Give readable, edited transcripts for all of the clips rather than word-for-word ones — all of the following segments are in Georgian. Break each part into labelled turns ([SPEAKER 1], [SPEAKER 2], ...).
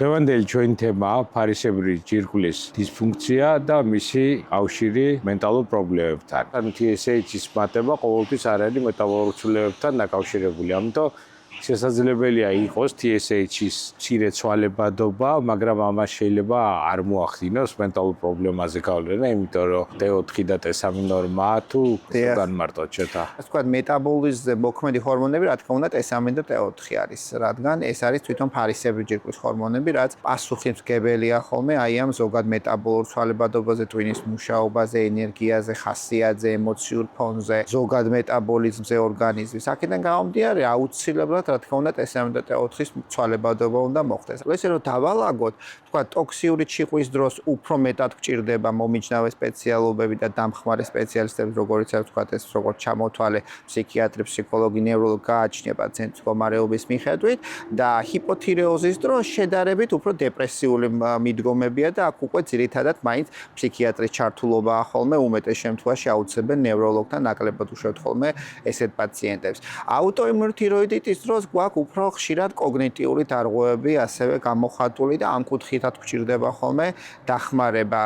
[SPEAKER 1] დღევანდელი ჩვენი თემაა ფარისებრი ჯირკვლის დისფუნქცია და მისი კავშირი მენტალურ პრობლემებთან. ანუ TSH-ის მატება ყოველთვის არ არის მეტაბოლურ ცვლილებებთან დაკავშირებული. ამიტომ შესაძლებელია იყოს TSH-ის მცირე ცვალებადობა, მაგრამ ამას შეიძლება არ მოახდინოს მენტალურ პრობლემაზე გავლენა, იმიტომ რომ T4 და T3 ნორმა თუ განმარტოთ შეთა.
[SPEAKER 2] ასე ვთქვათ, მეტაბოლიზმზე მოქმედი ჰორმონები, რა თქმა უნდა, T3 და T4 არის, რადგან ეს არის თვითონ ფარისებრი ჯირკვლის ჰორმონები, რაც პასუხისმგებელია ხოლმე აი ამ ზოგად მეტაბოლურ ცვალებადობაზე, ტვინის მუშაობაზე, ენერგიაზე, ხასიათზე, ემოციურ ფონზე, ზოგად მეტაბოლიზმზე ორგანიზმის. აქედან გამომდინარე, აუცილებლად რა თქმა უნდა T3 და T4-ის ცვალებადობა უნდა მოხდეს. ესე რომ დავალაგოთ, თქვა ტოქსიური ჩიყვის დროს უფრო მეტად გჭირდება მომიჯნავე სპეციალობები და დამხმარე სპეციალისტები, როგორიც არის თქვა ეს როგორც ჩამოთვალე ფსიქიატრი, ფსიქოლოგი, ნევროლოგი გააჩნია პაციენტის მდგომარეობის მიხედვით და ჰიპოთირეოზის დროს შედარებით უფრო დეპრესიული მიდგომებია და აქ უკვე ძირითადად მაინც ფსიქიატრის ჩართულობაა ხოლმე უმეტეს შემთხვევაში აუცილებელ ნევროლოგთან ნაკლებად უშევთ ხოლმე ესეთ პაციენტებს. აუტოიმუნური თიროიდიტის დროს გვაქვს უფრო ხშირად კოგნიტიური დარღვევები ასევე გამოხატული და ამ კუთხითაც გვჭირდება ხოლმე დახმარება.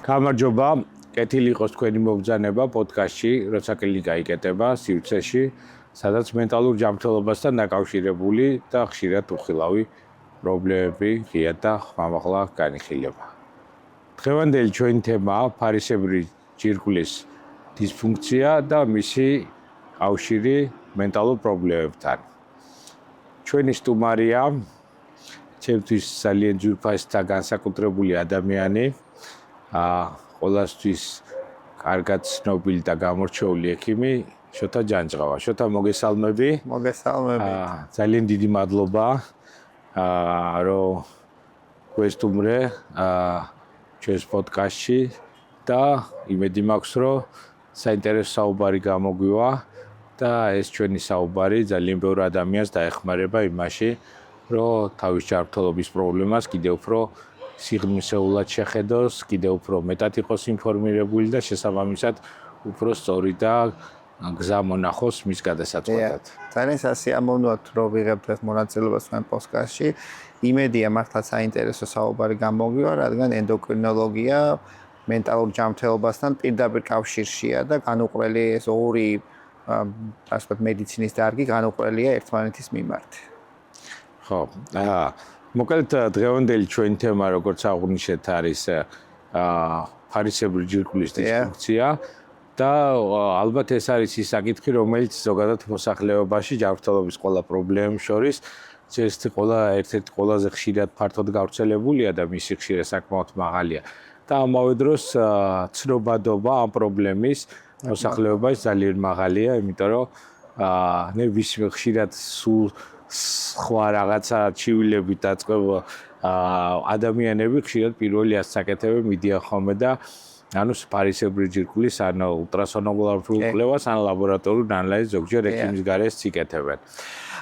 [SPEAKER 1] გამარჯობა, კეთილი იყოს თქვენი მობრძანება პოდკასტში, როცა კლინიკა იკეტება სივრცეში, სადაც მენტალურ ჯანმრთელობასთან დაკავშირებული და ხშირად უხილავი პრობლემები ღიად და ხმამაღლა განიხილება. დღევანდელი ჩვენი თემაა ფარისებრი ჯირკვლის დისფუნქცია და მისი კავშირი მენტალურ პრობლემებთან. ჩვენი სტუმარია ჩემთვის ძალიან ძვირფასი და განსაკუთრებული ადამიანი, ყველასთვის კარგად ცნობილი და გამორჩეული ექიმი შოთა ჯანჯღავა. შოთა, მოგესალმები.
[SPEAKER 2] მოგესალმებით.
[SPEAKER 1] ძალიან დიდი მადლობა, რომ გვესტუმრე ჩვენს პოდკასტში და იმედი მაქვს, რომ საინტერესო საუბარი გამოგვივა და ეს ჩვენი საუბარი ძალიან ბევრ ადამიანს დაეხმარება იმაში, რომ თავის ჯანმრთელობის პრობლემას კიდევ უფრო სიღრმისეულად შეხედოს, კიდევ უფრო მეტად იყოს ინფორმირებული და შესაბამისად უფრო სწორი და გზა მონახოს მის გადასაწყვეტად.
[SPEAKER 2] ძალიან სასიამოვნოა, რომ ვიღებთ ეს მონაწილეობას თქვენ პოდკასტში. იმედია მართლა საინტერესო საუბარი გამოგვივა, რადგან ენდოკრინოლოგია მენტალურ ჯანმრთელობასთან პირდაპირ კავშირშია და განუყრელი ეს ორი ასე ვთქვათ მედიცინის დარგი განუყრელია ერთმანეთის მიმართ.
[SPEAKER 1] ხო, მოკლედ დღევანდელი ჩვენი თემა, როგორც აღვნიშნეთ, არის ფარისებრი ჯირკვლის დისფუნქცია და ალბათ ეს არის ის საკითხი, რომელიც ზოგადად მოსახლეობაში ჯანმრთელობის ყველა პრობლემის შორის ერთ-ერთი ყველაზე ხშირად ფართოდ გავრცელებულია და მისი ხშირე საკმაოდ მაღალია. და ამავე დროს ცნობადობა ამ პრობლემის მოსახლეობაში ძალიან მაღალია, იმიტომ რომ ნებისმიერ ხშირად სულ სხვა რაღაცა ჩივილებით დაწყება ადამიანები ხშირად პირველი ასაკეთები მიდიან ხოლმე და ანუ ფარისებრი ჯირკვლის ან ულტრასონოგრაფიულ კვლევას ან ლაბორატორიულ ანალიზს ზოგჯერ ექიმის გარეს იკეთებენ.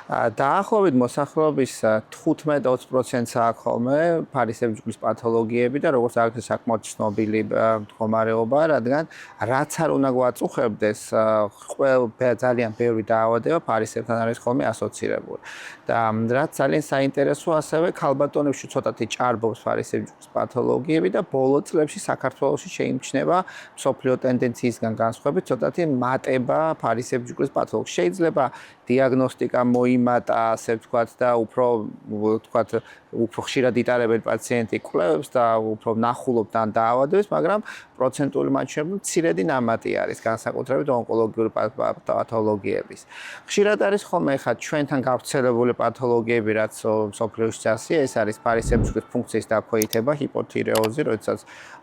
[SPEAKER 2] დაახლოებით მოსახლეობის 15-20%-ს აქვს ხოლმე ფარისებრი ჯირკვლის პათოლოგიები და როგორც აღნიშნეთ საკმაოდ ცნობილი მდგომარეობა, რადგან რაც არ უნდა გვაწუხებდეს, ძალიან ბევრი დაავადება ფარისებთან არის ხოლმე ასოცირებული. და რაც ძალიან საინტერესოა, ასევე ქალბატონებში ცოტათი ჭარბობს ფარისებრი ჯირკვლის პათოლოგიები და ბოლო წლებში საქართველოში შეიმჩნევა მსოფლიო ტენდენციისგან განსხვავებით ცოტათი მატება ფარისებრი ჯირკვლის პათოლოგიას. შეიძლება დიაგნოსტიკა მოიმატა, ასე ვთქვათ და უფრო ხშირად იტარებენ პაციენტი კვლევებს და უფრო ნახულობთ ან დაავადებს, მაგრამ პროცენტული მაჩვენებლით მცირედი ნამატი არის განსაკუთრებით ონკოლოგიური პათოლოგიების. ხშირად არის ხოლმე ხა ჩვენთან გავრცელებული პათოლოგიები, რაც მსოფლიოში წასია, ეს არის ფარისებრი ჯირკვლის ფუნქციის დაქვეითება, ჰიპოთირეოზი, როდესაც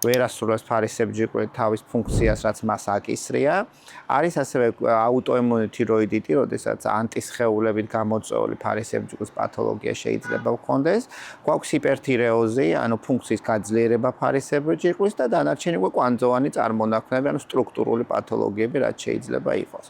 [SPEAKER 2] ვერ ასრულებს ფარისებრი ჯირკველი თავის ფუნქციას, რაც მას აკისრია. არის ასევე აუტოიმუნური თიროიდიტი, როდესაც ანტისხეულებით გამოწვეული ფარისებრი ჯირკვლის პათოლოგია შეიძლება გქონდეს. გვაქვს ჰიპერთირეოზი, ანუ ფუნქციის გაძლიერება ფარისებრი ჯირკვლის და დანარჩენი უკვე კვანძოვანი წარმონაქმნები, ანუ სტრუქტურული პათოლოგიები, რაც შეიძლება იყოს.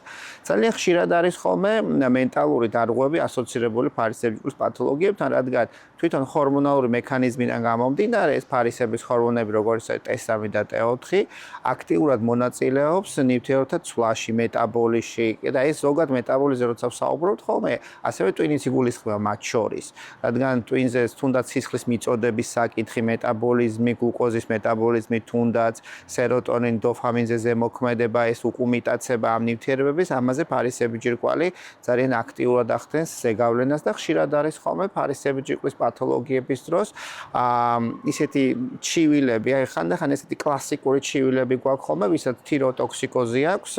[SPEAKER 2] ძალიან ხშირად არის ხოლმე მენტალური დარღვევები ასოცირებული ფარისებრიჭკულის პათოლოგიებთან, რადგან თვითონ ჰორმონალური მექანიზმიდან გამომდინარე ეს ფარისებრის ჰორმონები, როგორიცაა T3 და T4, აქტიურად მონაწილეობს ნივთიერებათა ცვლაში, მეტაბოლიზმში და ეს ზოგად მეტაბოლიზმზე როცა ვსაუბრობთ ხოლმე, ასევე ტვინის იგულისხმება მათ შორის, რადგან ტვინზე თუნდაც სისხლის მიწოდების საკითხი, მეტაბოლიზმი, გლუკოზის მეტაბოლიზმი, თუნდაც სეროტონინ, დოფამინზე ზემოქმედება, ეს უკუმიტაცება ამ ნივთიერებების, ამაზე ფარისებრიჭკული ძალიან აქტიურად ახდენს ზეგავლენას და ხშირად არის ხოლმე ფარისებრიჭკულის პათოლოგიების დროს ისეთი ჩივილები, აი ხანდახან ესეთი კლასიკური ჩივილები გვაქვს ხოლმე, ვისაც თიროტოქსიკოზი აქვს,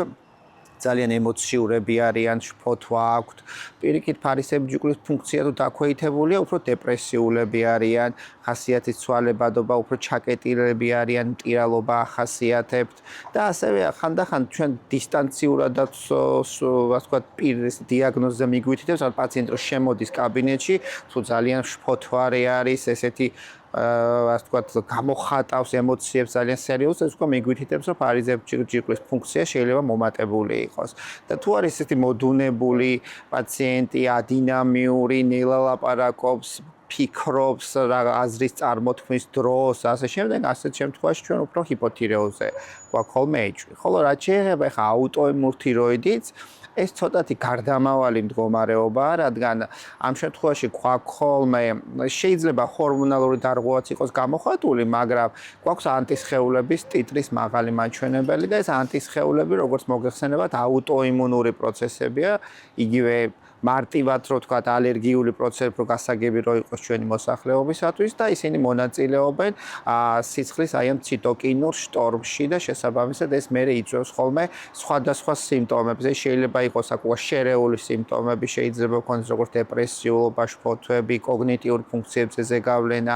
[SPEAKER 2] ძალიან ემოციურები არიან, შფოთვა აქვთ. პირიქით ფარისებრიჭკულის ფუნქცია თუ დაქვეითებულია, უფრო დეპრესიულები არიან, ხასიათის ცვალებადობა, უფრო ჩაკეტილები არიან, მტირალობა ახასიათებთ და ასევე ხანდახან ჩვენ დისტანციურადაც ასე ვთქვათ, პირის დიაგნოზზე მიგვითითებს, ან პაციენტი რო შემოდის კაბინეტში, თუ ძალიან შფოთვარე არის, ესეთი ასე ვთქვათ, გამოხატავს ემოციებს ძალიან სერიოზულად, ეს უკვე მიგვითითებს, რომ ფარისებრიჭკულის ფუნქცია შეიძლება მომატებული იყოს. და თუ არის ესეთი მოდუნებული პაციენტი, ადინამიური, ნელა ლაპარაკობს, ფიქრობს რა აზრის წარმოთქმის დროს, ასე შემდეგ, ასეთ შემთხვევაში ჩვენ უფრო ჰიპოთირეოზზე გვაქვს ხოლმე ეჭვი. ხოლო რაც შეეხება ხა აუტოიმუნურ თიროიდიც, ეს ცოტათი გარდამავალი მდგომარეობაა, რადგან ამ შემთხვევაში გვაქვს ხოლმე შეიძლება ჰორმონალური დარღვევაც იყოს გამოხატული, მაგრამ გვაქვს ანტისხეულების ტიტრის მაღალი მაჩვენებელი და ეს ანტისხეულები, როგორც მოგეხსენებათ, აუტოიმუნური პროცესებია, იგივე მარტივად რო თქვა ალერგიული პროცესები რო გასაგები რო იყოს ჩვენი მოსახლეობისათვის და ისინი მონაწილეობენ სიცხლის აი ამ ციტოკინურ შტორმში და შესაბამისად ეს მერე იწვევს ხოლმე სხვადასხვა სიმპტომებს. ეს შეიძლება იყოს აკუა შერეული სიმპტომები, შეიძლება ქონდეს როგორც დეპრესიულობა, შფოთვები, კოგნიტიური ფუნქციებზე ზეგავლენა.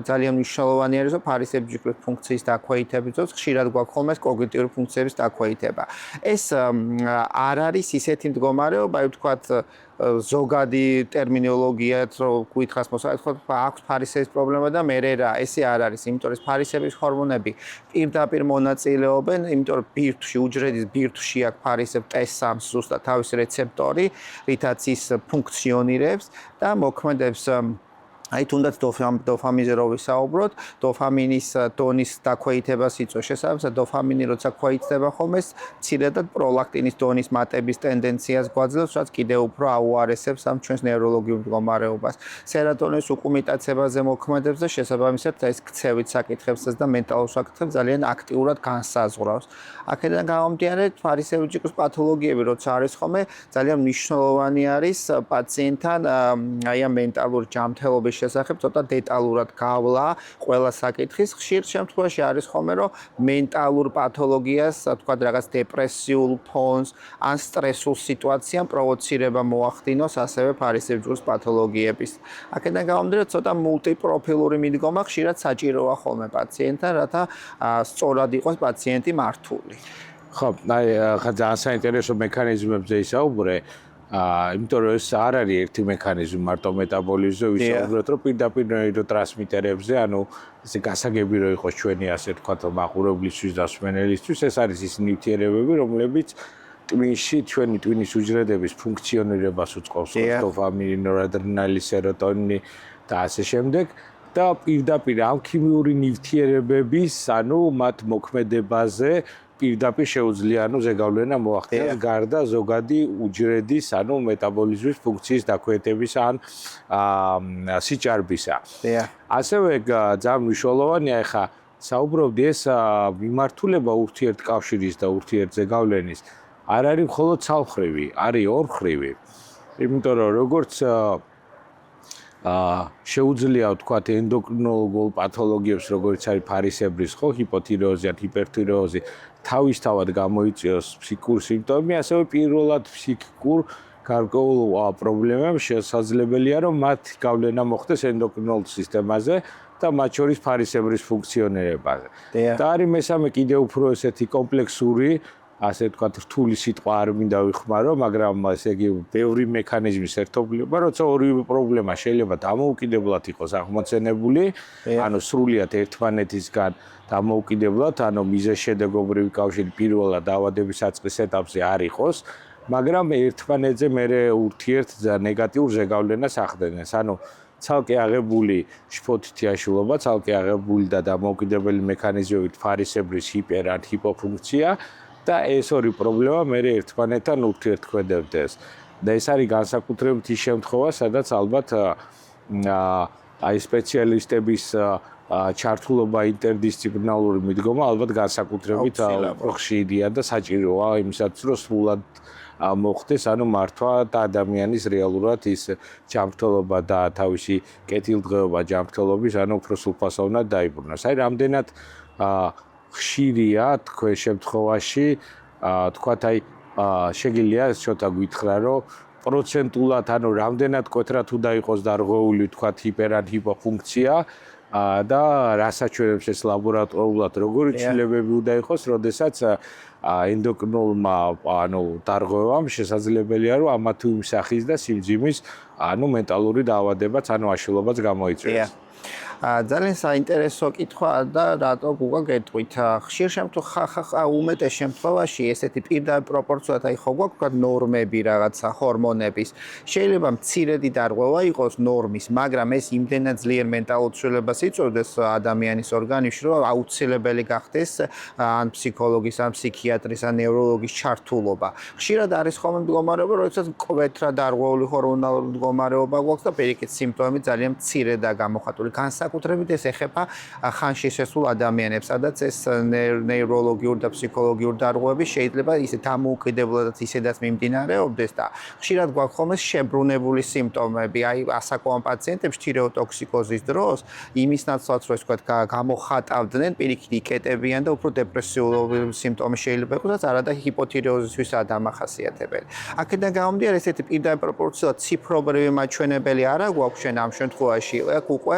[SPEAKER 2] ძალიან მნიშვნელოვანი არის რომ ფარისებრიჭკულის ფუნქციის დაქვეითების დროს ხშირად გვაქვს ხოლმე კოგნიტიური ფუნქციების დაქვეითება. ეს არ არის ისეთი მდგომარეობა, აი ვთქვათ ზოგადი ტერმინოლოგიით რო გითხას მოსახლეობას აქვს ფარისების პრობლემა და მე რა ესე არ არის, იმიტომ რომ ფარისების ჰორმონები პირდაპირ მონაწილეობენ, იმიტომ რომ ბირთვში უჯრედის ბირთვში აქვს ფარისებს T3 ზუსტად თავისი რეცეპტორი, რითაც ის ფუნქციონირებს და მოქმედებს აი თუნდაც დოფამინზე რო ვისაუბროთ, დოფამინის დონის დაქვეითებას იწვევს. შესაბამისად, დოფამინი როცა ქვეითდება ხოლმე, მცირედად პროლაქტინის დონის მატების ტენდენციას გვაძლევს, რაც კიდევ უფრო აუარესებს ამ ჩვენს ნევროლოგიურ მდგომარეობას. სეროტონის უკუმიტაცებაზე მოქმედებს და შესაბამისად ეს ქცევით საკითხებსაც და მენტალურ საკითხებს ძალიან აქტიურად განსაზღვრავს. აქედან გამომდინარე, ფარისებრიჭკულის პათოლოგიები როცა არის ხოლმე, ძალიან მნიშვნელოვანი არის პაციენტთან აი ამ მენტალურ ჯანმრთელობის შესახებ ცოტა დეტალურად გავლა ყველა საკითხის. ხშირ შემთხვევაში არის ხოლმე რომ მენტალურ პათოლოგიას, თქვათ რაღაც დეპრესიულ ფონს ან სტრესულ სიტუაციამ პროვოცირება მოახდინოს ასევე ფარისებრიჭკულის პათოლოგიების. აქედან გამომდინარე ცოტა მულტიპროფილური მიდგომა ხშირად საჭიროა ხოლმე პაციენტთან, რათა სწორად იყოს პაციენტი მართული.
[SPEAKER 1] ხო, აი ხა ძალიან საინტერესო მექანიზმებზე ისაუბრე. იმიტომ რომ ეს არ არის ერთი მექანიზმი მარტო მეტაბოლიზმზე, ვისაუბროთ რომ პირდაპირ ნეიროტრანსმიტერებზე, ანუ ესე გასაგები რო იყოს ჩვენი ასე თქვათ მაყურებლისთვის და მსმენელისთვის, ეს არის ის ნივთიერებები, რომლებიც ტვინში ჩვენი ტვინის უჯრედების ფუნქციონირებას უწყობს, დოფამინი, ნორადრენალი, სეროტონინი და ასე შემდეგ. და პირდაპირ ამ ქიმიური ნივთიერებების, ანუ მათ მოქმედებაზე პირდაპირ შეუძლია ანუ ზეგავლენა მოახდინოს გარდა ზოგადი უჯრედის ანუ მეტაბოლიზმის ფუნქციის დაქვეითების ან სიჭარბისა. ასევე ძალიან მნიშვნელოვანია ხა საუბრობდი ეს მიმართულება ურთიერთკავშირის და ურთიერთზეგავლენის არ არის მხოლოდ ცალმხრივი, არის ორმხრივი. იმიტომ რომ როგორც შეუძლია ვთქვათ ენდოკრინოლოგიურ პათოლოგიებს, როგორც არის ფარისებრის, ხო, ჰიპოთირეოზი ან ჰიპერთირეოზი, თავისთავად გამოიწვიოს ფსიქიკურ სიმპტომები, ასევე პირველად ფსიქიკურ გარკვეულ პრობლემებს შესაძლებელია, რომ მათ გავლენა მოხდეს ენდოკრინულ სისტემაზე და მათ შორის ფარისებრის ფუნქციონირებაზე. და არის მესამე კიდევ უფრო ესეთი კომპლექსური ასე ვთქვათ, რთული სიტყვა არ მინდა ვიხმარო, მაგრამ ესე იგი ბევრი მექანიზმის ერთობლივება, როცა ორივე პრობლემა შეიძლება დამოუკიდებლად იყოს აღმოცენებული, ანუ სრულიად ერთმანეთისგან დამოუკიდებლად, ანუ მიზეზშედეგობრივი კავშირი პირველად დაავადების საწყის ეტაპზე არ იყოს, მაგრამ ერთმანეთზე მერე ურთიერთ ნეგატიურ ზეგავლენას ახდენს. ანუ ცალკე აღებული შფოთითი აშლილობა, ცალკე აღებული და დამოუკიდებელი მექანიზმებით ფარისებრის ჰიპერ ან ჰიპოფუნქცია და ეს ორი პრობლემა მერე ერთმანეთთან ურთიერთქმედებდეს. და ეს არის განსაკუთრებით ის შემთხვევა, სადაც ალბათ აი სპეციალისტების ჩართულობა ინტერდისციპლინარული მიდგომა ალბათ განსაკუთრებით ხშირია და საჭიროა იმისათვის, რომ სრულად მოხდეს, ანუ მართვა და ადამიანის რეალურად ის ჯანმრთელობა და თავისი კეთილდღეობა ჯანმრთელობის, ანუ უფრო სრულფასოვნად დაიბრუნოს. აი რამდენად ხშირია თქვენ შემთხვევაში, თქვათ აი შეგიძლია ცოტა გითხრა, რომ პროცენტულად, ანუ რამდენად მკვეთრად უნდა იყოს დარღვეული, თქვათ ჰიპერ ან ჰიპოფუნქცია და რას აჩვენებს ეს ლაბორატორიულად, როგორი ცვლილებები უნდა იყოს, როდესაც ენდოკრინულმა ანუ დარღვევამ შესაძლებელია რომ ამა თუ იმ სახის და სიმძიმის ანუ მენტალური დაავადებაც ანუ აშლილობაც გამოიწვიოს.
[SPEAKER 2] ძალიან საინტერესო კითხვა და რატო გუგა გეტყვით. ხშირ შემთხვევაში უმეტეს შემთხვევაში ესეთი პირდაპირ პროპორციულად აი ხო გვაქვს ნორმები რაღაცა ჰორმონების. შეიძლება მცირედი დარღვევა იყოს ნორმის, მაგრამ ეს იმდენად ძლიერ მენტალურ ცვლილებას იწვევდეს ადამიანის ორგანიზმში, რომ აუცილებელი გახდეს ან ფსიქოლოგის, ან ფსიქიატრის, ან ნევროლოგის ჩართულობა. ხშირად არის ხოლმე მდგომარეობა, როდესაც მკვეთრად დარღვეული ჰორმონალური მდგომარეობა გვაქვს და პირიქით სიმპტომები ძალიან მცირე და გამოხატული. განსაკუთრებით ეს ეხება ხანში შესულ ადამიანებს, სადაც ეს ნეიროლოგიური და ფსიქოლოგიური დარღვევები შეიძლება ისე დამოუკიდებლად ისედაც მიმდინარეობდეს და ხშირად გვაქვს ხოლმე შებრუნებული სიმპტომები, აი ასაკოვან პაციენტებში თირეოტოქსიკოზის დროს იმის ნაცვლად რომ ეს ვთქვათ გამოხატავდნენ, პირიქით იკეტებიან და უფრო დეპრესიული სიმპტომები შეიძლება იყოს, რაც არადა ჰიპოთირეოზისთვისაა დამახასიათებელი. აქედან გამომდინარე ესეთი პირდაპირ პროპორციულად ციფრობრივი მაჩვენებელი არა გვაქვს ჩვენ ამ შემთხვევაში, აქ უკვე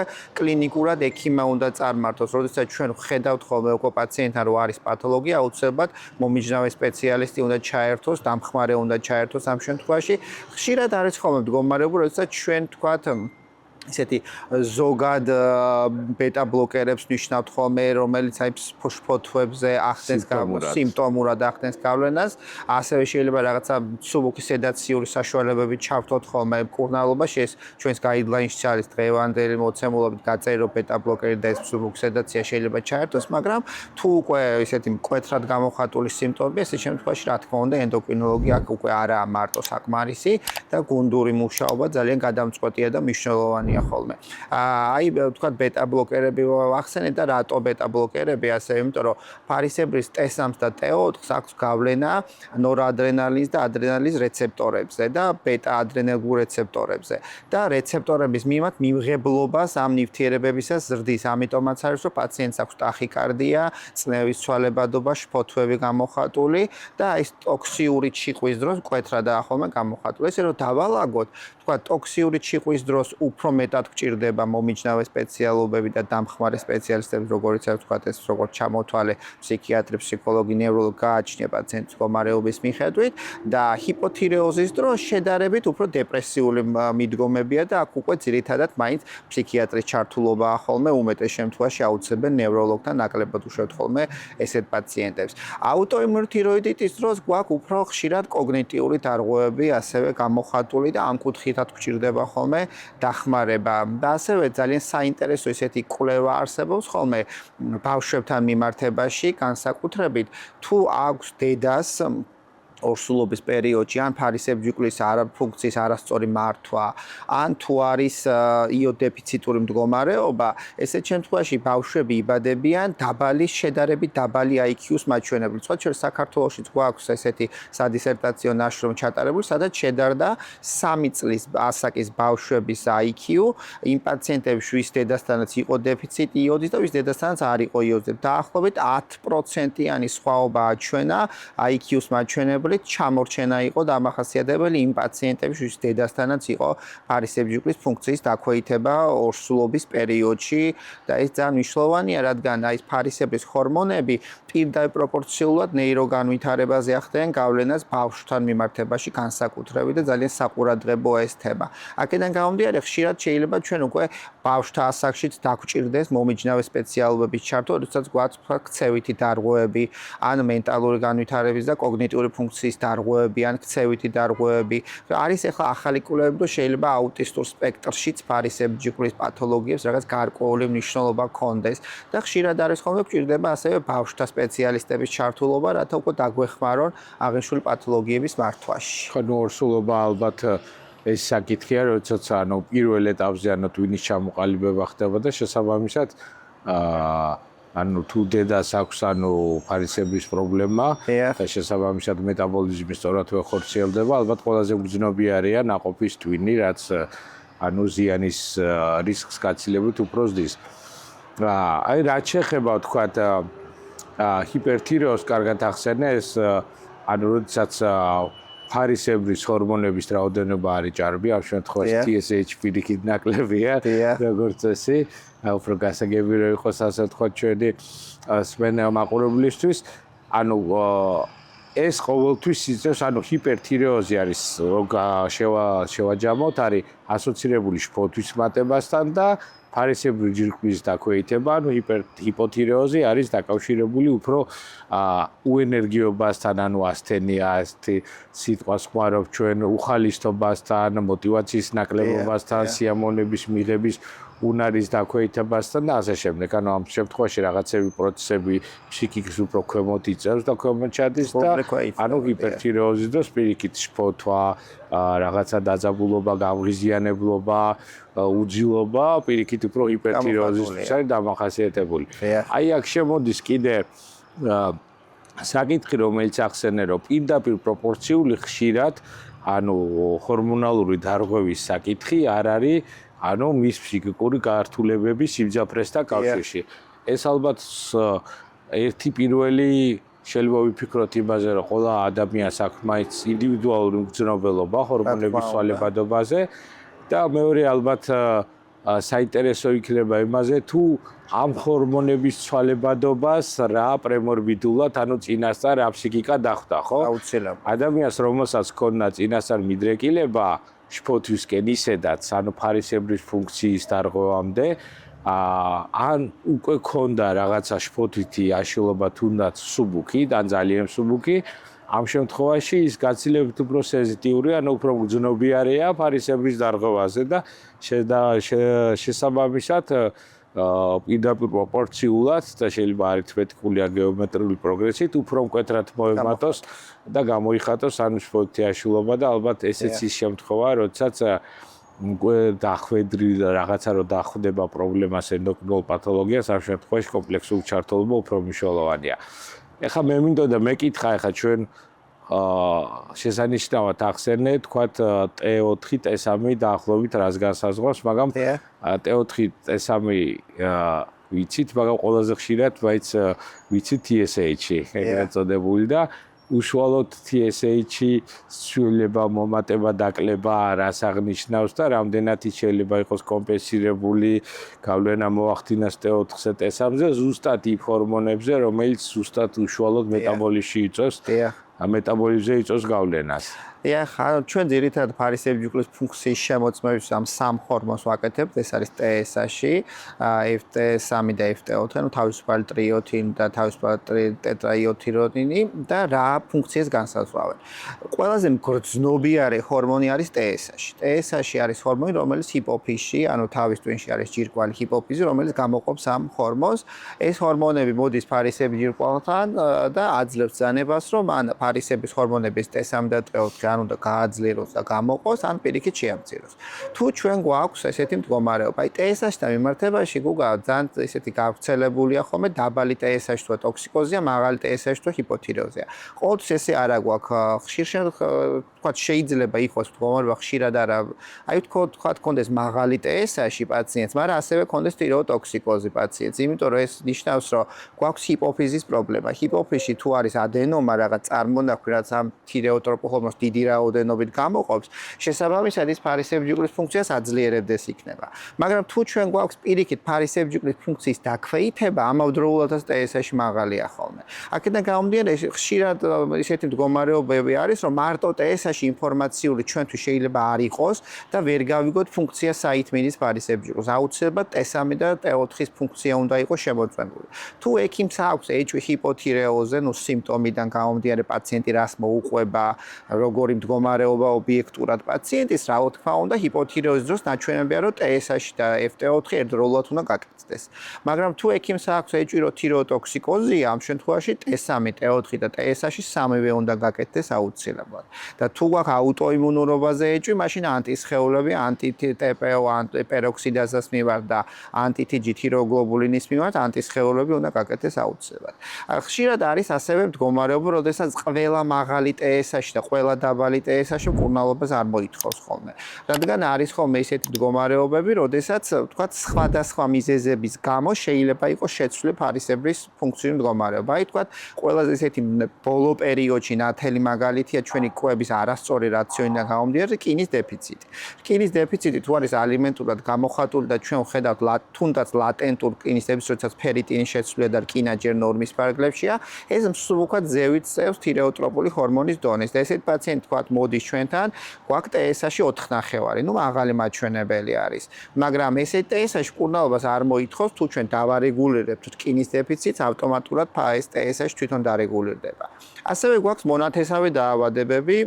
[SPEAKER 2] კლინიკურად ექიმა უნდა წარმართოს, როდესაც ჩვენ ხედავთ ხოლმე უკვე პაციენტთან რომ არის პათოლოგია, აუცილებლად მომიჯნავე სპეციალისტი უნდა ჩაერთოს, დამხმარე უნდა ჩაერთოს ამ შემთხვევაში. ხშირად არის ხოლმე მდგომარეობა, როდესაც ჩვენ თქვათ ისეთი ზოგად ბეტა ბლოკერებს ნიშნავთ ხოლმე, რომელიც აი ფოთვებზე ახდენს სიმპტომურად ახდენს გავლენას, ასევე შეიძლება რაღაცა მსუბუქი სედაციური საშუალებებით ჩავთოთ ხოლმე მკურნალობაში, ეს ჩვენს გაიდლაინში არის დღევანდელი მოცემულობით გაწერილი, რომ ბეტა ბლოკერი და ეს მსუბუქი სედაცია შეიძლება ჩაერთოს, მაგრამ თუ უკვე ისეთი მკვეთრად გამოხატული სიმპტომები, ესე შემთხვევაში რა თქმა უნდა ენდოკრინოლოგი აქ უკვე არაა მარტო საკმარისი და გუნდური მუშაობა ძალიან გადამწყვეტია და მნიშვნელოვანია ხოლმე. აი ვთქვათ ბეტა ბლოკერები ვახსენეთ და რატო ბეტა ბლოკერები, ასე იმიტომ რომ ფარისებრის T3 და T4-ს აქვს გავლენა ნორადრენალინის და ადრენალინის რეცეპტორებზე და ბეტა ადრენერგულ რეცეპტორებზე და რეცეპტორების მიმართ მიმღებლობას ამ ნივთიერებებისას ზრდის. ამიტომაც არის რომ პაციენტს აქვს ტახიკარდია, წნევის ცვალებადობა, შფოთვები გამოხატული და ეს ტოქსიური ჩიყვის დროს მკვეთრადაა ხოლმე გამოხატული. ესე რომ დავალაგოთ, ვთქვათ ტოქსიური ჩიყვის დროს უფრო მეტად გჭირდება მომიჯნავე სპეციალობები და დამხმარე სპეციალისტები, როგორიც არის ვთქვათ ეს როგორც ჩამოთვალე ფსიქიატრი, ფსიქოლოგი, ნევროლოგი გააჩნია პაციენტის მდგომარეობის მიხედვით და ჰიპოთირეოზის დროს შედარებით უფრო დეპრესიული მიდგომებია და აქ უკვე ძირითადად მაინც ფსიქიატრის ჩართულობაა ხოლმე უმეტეს შემთხვევაში აუცილებელ ნევროლოგთან ნაკლებად უშევთ ხოლმე ესეთ პაციენტებს. აუტოიმუნური თიროიდიტის დროს გვაქვს უფრო ხშირად კოგნიტიური დარღვევები ასევე გამოხატული და ამ კუთხითაც გჭირდება ხოლმე დახმარება და ასევე ძალიან საინტერესო ესეთი კვლევა არსებობს ხოლმე ბავშვებთან მიმართებაში, განსაკუთრებით თუ აქვს დედას ორსულობის პერიოდში ან ფარისებჯიკვლის ფუნქციის არასწორი მართვა, ან თუ არის იოდეფიციტური მდგომარეობა, ესეთ შემთხვევაში ბავშვები იბადებიან შედარებით დაბალი IQ-ს მაჩვენებლით. სხვა შორის საქართველოშიც გვაქვს ესეთი სადისერტაციო ნაშრომი ჩატარებული, სადაც შედარდა 3 წლის ასაკის ბავშვების IQ იმ პაციენტებში, ვის დედასთანაც იყო დეფიციტი იოდის და ვის დედასთანაც არ იყო იოდის. დაახლოებით 10%-იანი სხვაობა აჩვენა IQ-ს მაჩვენებლით რომელიც ჩამორჩენა იყო დამახასიათებელი იმ პაციენტებში, ვის დედასთანაც იყო ფარისებრი ჯირკვლის ფუნქციის დაქვეითება ორსულობის პერიოდში და ეს ძალიან მნიშვნელოვანია, რადგან აი ეს ფარისებრის ჰორმონები პირდაპირ პროპორციულად ნეიროგანვითარებაზე ახდენენ გავლენას ბავშვთან მიმართებაში განსაკუთრებით და ძალიან საყურადღებოა ეს თემა. აქედან გამომდინარე, ხშირად შეიძლება ჩვენ უკვე ბავშვთა ასაკშიც დაგვჭირდეს მომიჯნავე სპეციალობების ჩართვა, როდესაც გვაქვს ქცევითი დარღვევები, ან მენტალური განვითარების და კოგნიტიური ფუნქციის დარღვევები, ან ქცევითი დარღვევები. არის ახლა ახალი კვლევები, რომ შეიძლება აუტისტურ სპექტრშიც ფარისებრი ჯირკვლის პათოლოგიებს რაღაც გარკვეული მნიშვნელობა ჰქონდეს და ხშირად არის ხოლმე გვჭირდება ასევე ბავშვთა სპეციალისტების ჩართულობა, რათა უკვე დაგვეხმარონ აღნიშნული პათოლოგიების მართვაში.
[SPEAKER 1] ხო, ორსულობა ალბათ ეს საკითხია, როდესაც პირველ ეტაპზე ტვინის ჩამოყალიბება ხდება და შესაბამისად თუ დედას აქვს ფარისებრის პრობლემა და შესაბამისად მეტაბოლიზმი სწორად ვერ ხორციელდება, ალბათ ყველაზე მგრძნობიარეა ნაყოფის ტვინი, რაც ზიანის რისკს გაცილებით უფრო ზრდის. აი რაც შეეხება თქვათ ჰიპერთირეოზს, კარგად ახსენე ეს როდესაც ფარისებრის ჰორმონების რაოდენობა არის ჭარბი, ამ შემთხვევაში TSH პირიქით ნაკლებია, როგორც წესი, უფრო გასაგები რომ იყოს ასე ვთქვათ ჩვენი სმენა მაყურებლისთვის, ეს ყოველთვის იწევს, ჰიპერთირეოზი არის შევაჯამოთ, არის ასოცირებული შფოთვის მატებასთან და ფარისებრი ჯირკვლის დაქვეითება, ჰიპოთირეოზი არის დაკავშირებული უფრო უენერგიობასთან, ასთენია, სიტყვას ხმარობ ჩვენ უხალისთობასთან, მოტივაციის ნაკლებობასთან, სიამოვნების მიღების უნარის დაქვეითებასთან და ასე შემდეგ. ამ შემთხვევაში რაღაცები პროცესები ფსიქიკის უფრო ქვემოთ იწევს და ქვემოთ ჩადის და ჰიპერთირეოზი და სპირიკით შფოთვა, რაღაცა დაძაბულობა, გამღიზიანებლობა, უძილობა, პირიქით უფრო ჰიპერთირეოზისთვის არის დამახასიათებელი. აი აქ შემოდის კიდე საკითხი, რომელიც ახსენე, რომ პირდაპირ პროპორციული ხშირად, ჰორმონალური დარღვევის საკითხი არ არის მის ფსიქიკური გაართულებების სიმძაფრესთან კავშირში. ეს ალბათ ერთი პირველი შეიძლება ვიფიქროთ იმაზე, რომ ყველა ადამიანს აქვს მაინც ინდივიდუალური მგრძნობელობა ჰორმონების ცვალებადობაზე და მეორე ალბათ საინტერესო იქნება იმაზე, თუ ამ ჰორმონების ცვალებადობას რა პრემორბიდულად, წინასწარ რა ფსიქიკა დახვდა, ხო?
[SPEAKER 2] აუცილებლად.
[SPEAKER 1] ადამიანს, რომელსაც ჰქონდა წინასწარ მიდრეკილება შფოთვისკენ ისედაც, ფარისებრის ფუნქციის დარღვევამდე, ან უკვე ქონდა რაღაცა შფოთვითი აშლილობა თუნდაც სუბუქი, ან ძალიან სუბუქი, ამ შემთხვევაში ის გაცილებით უფრო სენზიტიური, უფრო მგრძნობიარეა ფარისებრის დარღვევაზე და შესაბამისად პირდაპირ პროპორციულად და შეიძლება არითმეტიკული ან გეომეტრიული პროგრესით უფრო მკვეთრად მოემატოს და გამოიხატოს შფოთვითი აშლილობა და ალბათ ესეც ის შემთხვევაა, როდესაც დახვედრი რაღაცა რომ დახვდება პრობლემას ენდოკრინულ პათოლოგიას, ამ შემთხვევაში კომპლექსური ჩართულობა უფრო მნიშვნელოვანია. ეხლა მე მინდოდა მეკითხა, ჩვენ შესანიშნავად ახსენე, თქვათ T4, T3 დაახლოებით რას განსაზღვრავს, მაგრამ T4, T3 ვიცით, მაგრამ ყველაზე ხშირად მაინც ვიცით TSH-ი, ეგრეთ წოდებული და უშუალოდ TSH-ი ცვლილება, მომატება, დაკლება რას აღნიშნავს და რამდენად შეიძლება იყოს კომპენსირებული გავლენა მოახდინოს T4-ზე, T3-ზე, ზუსტად იმ ჰორმონებზე, რომელიც ზუსტად უშუალოდ მეტაბოლიზმში იწვევს, მეტაბოლიზმზე იწვევს გავლენას.
[SPEAKER 2] ჩვენ ძირითადად ფარისებრი ჯირკვლის ფუნქციის შემოწმების ამ სამ ჰორმონს ვაკეთებთ, ეს არის TSH-ი, FT3 და FT4, თავისუფალი ტრიოთინი და თავისუფალი ტეტრაიოთირონინი და რა ფუნქციას განსაზღვრავენ. ყველაზე მგრძნობიარე ჰორმონი არის TSH-ი. TSH-ი არის ჰორმონი, რომელიც ჰიპოფიზში, თავის ტვინში არის ჯირკვალი ჰიპოფიზი, რომელიც გამოყოფს ამ ჰორმონს. ეს ჰორმონები მოდის ფარისებრი ჯირკვალთან და აძლევს ბრძანებას, რომ ფარისებრის ჰორმონების T3 და T4 ან უნდა გააძლიეროს და გამოყოს, ან პირიქით შეამციროს. თუ ჩვენ გვაქვს ესეთი მდგომარეობა, აი TSH-თან მიმართებაში გუგა ძალიან ესეთი გავრცელებულია ხოლმე დაბალი TSH თუ ტოქსიკოზია, მაღალი TSH თუ ჰიპოთირეოზია. ყოველთვის ესე არა გვაქვს. ხშირ თქვა შეიძლება იყოს მდგომარეობა ხშირად არა. აი თქვა კონდეს მაღალი TSH-ი პაციენტს, მაგრამ ასევე კონდეს ტირეოტოქსიკოზი პაციენტს, იმიტომ რომ ეს ნიშნავს, რომ გვაქვს ჰიპოფიზის პრობლემა. ჰიპოფიზში თუ არის ადენომა რაღაც წარმონაქმნი, რაც ამ თირეოტროპულ ჰორმონს დიდი რაოდენობით გამოყოფს, შესაბამისად ის ფარისებრჯიკულის ფუნქციას აძლიერებდეს იქნება. მაგრამ თუ ჩვენ გვაქვს პირიქით ფარისებრჯიკულის ფუნქციის დაქვეითება, ამავდროულადაც TSH-ი მაღალია ხოლმე. აქედან გამომდინარე, ხშირად ისეთი მდგომარეობები არის, რომ მარტო TSH-ი ინფორმაციული ჩვენთვის შეიძლება არ იყოს და ვერ გავიგოთ ფუნქცია საითმინის ფარისებრჯიკულს. აუცილებლად T3 და T4-ის ფუნქცია უნდა იყოს შემოწმებული. თუ ექიმს აქვს HV ჰიპოთირეოზე, ნუ სიმპტომიდან გამომდინარე პაციენტი რას მოუყვება, როგორი მდგომარეობა ობიექტურად პაციენტის, რა თქმა უნდა, ჰიპოთირეოზის დროს ნაჩვენებია, რომ TSH და FT4 ერთდროულად უნდა გაკეთდეს. მაგრამ თუ ექიმს აქვს HV თირეოტოქსიკოზია, ამ შემთხვევაში T3, T4 და TSH-ი სამივე უნდა გაკეთდეს აუცილებლად. და თუ გვაქვს აუტოიმუნურობაზე HV, მაშინ ანტისხეულები, ანტი-TPO, ანტიპეროქსიდაზას მიმართ და ანტი-TG თიროგლობულინის მიმართ ანტისხეულები უნდა გაკეთდეს აუცილებლად. ხშირად არის ასევე მდგომარეობა, როდესაც ყველა მაღალი TSH და ყველა დაბალი TSH მკურნალობას არ მოითხოვს ხოლმე. რადგან არის ხოლმე ისეთი მდგომარეობები, როდესაც თქვათ სხვადასხვა მიზეზების გამო შეიძლება იყოს შეცვლილი ფარისებრის ფუნქციური მდგომარეობა. აი თქვათ ყველაზე ისეთი ბოლო პერიოდში ნათელი მაგალითია ჩვენი კვების არასწორი რაციონიდან გამომდინარე რკინის დეფიციტი. რკინის დეფიციტი თუ არის ალიმენტურად გამოხატული და ჩვენ ვხედავთ თუნდაც ლატენტურ რკინის დეფიციტს, როდესაც ფერიტინის შეცვლილია და რკინა ჯერ ნორმის პარაგლებშია, ეს მსუბუქად ზევით წევს თირეოტროპული ჰორმონის დონეს. და ესეთ პაციენტი თქვათ მოდის ჩვენთან, გვაქვს TSH-ი 4.5, ნუ მაღალი მაჩვენებელი არის. მაგრამ ესეთ TSH მკურნალობას არ მოითხოვს, თუ ჩვენ დავარეგულირებთ რკინის დეფიციტს, ავტომატურად ეს TSH თვითონ დარეგულირდება. ასევე გვაქვს მონათესავე დაავადებები,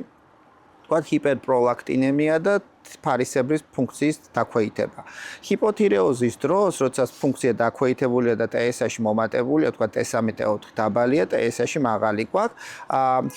[SPEAKER 2] თქვათ ჰიპერპროლაქტინემია და ფარისებრის ფუნქციის დაქვეითება. ჰიპოთირეოზის დროს, როდესაც ფუნქცია დაქვეითებულია და TSH-ი მომატებულია, თქვა T3, T4 დაბალია, TSH-ი მაღალი გვაქვს.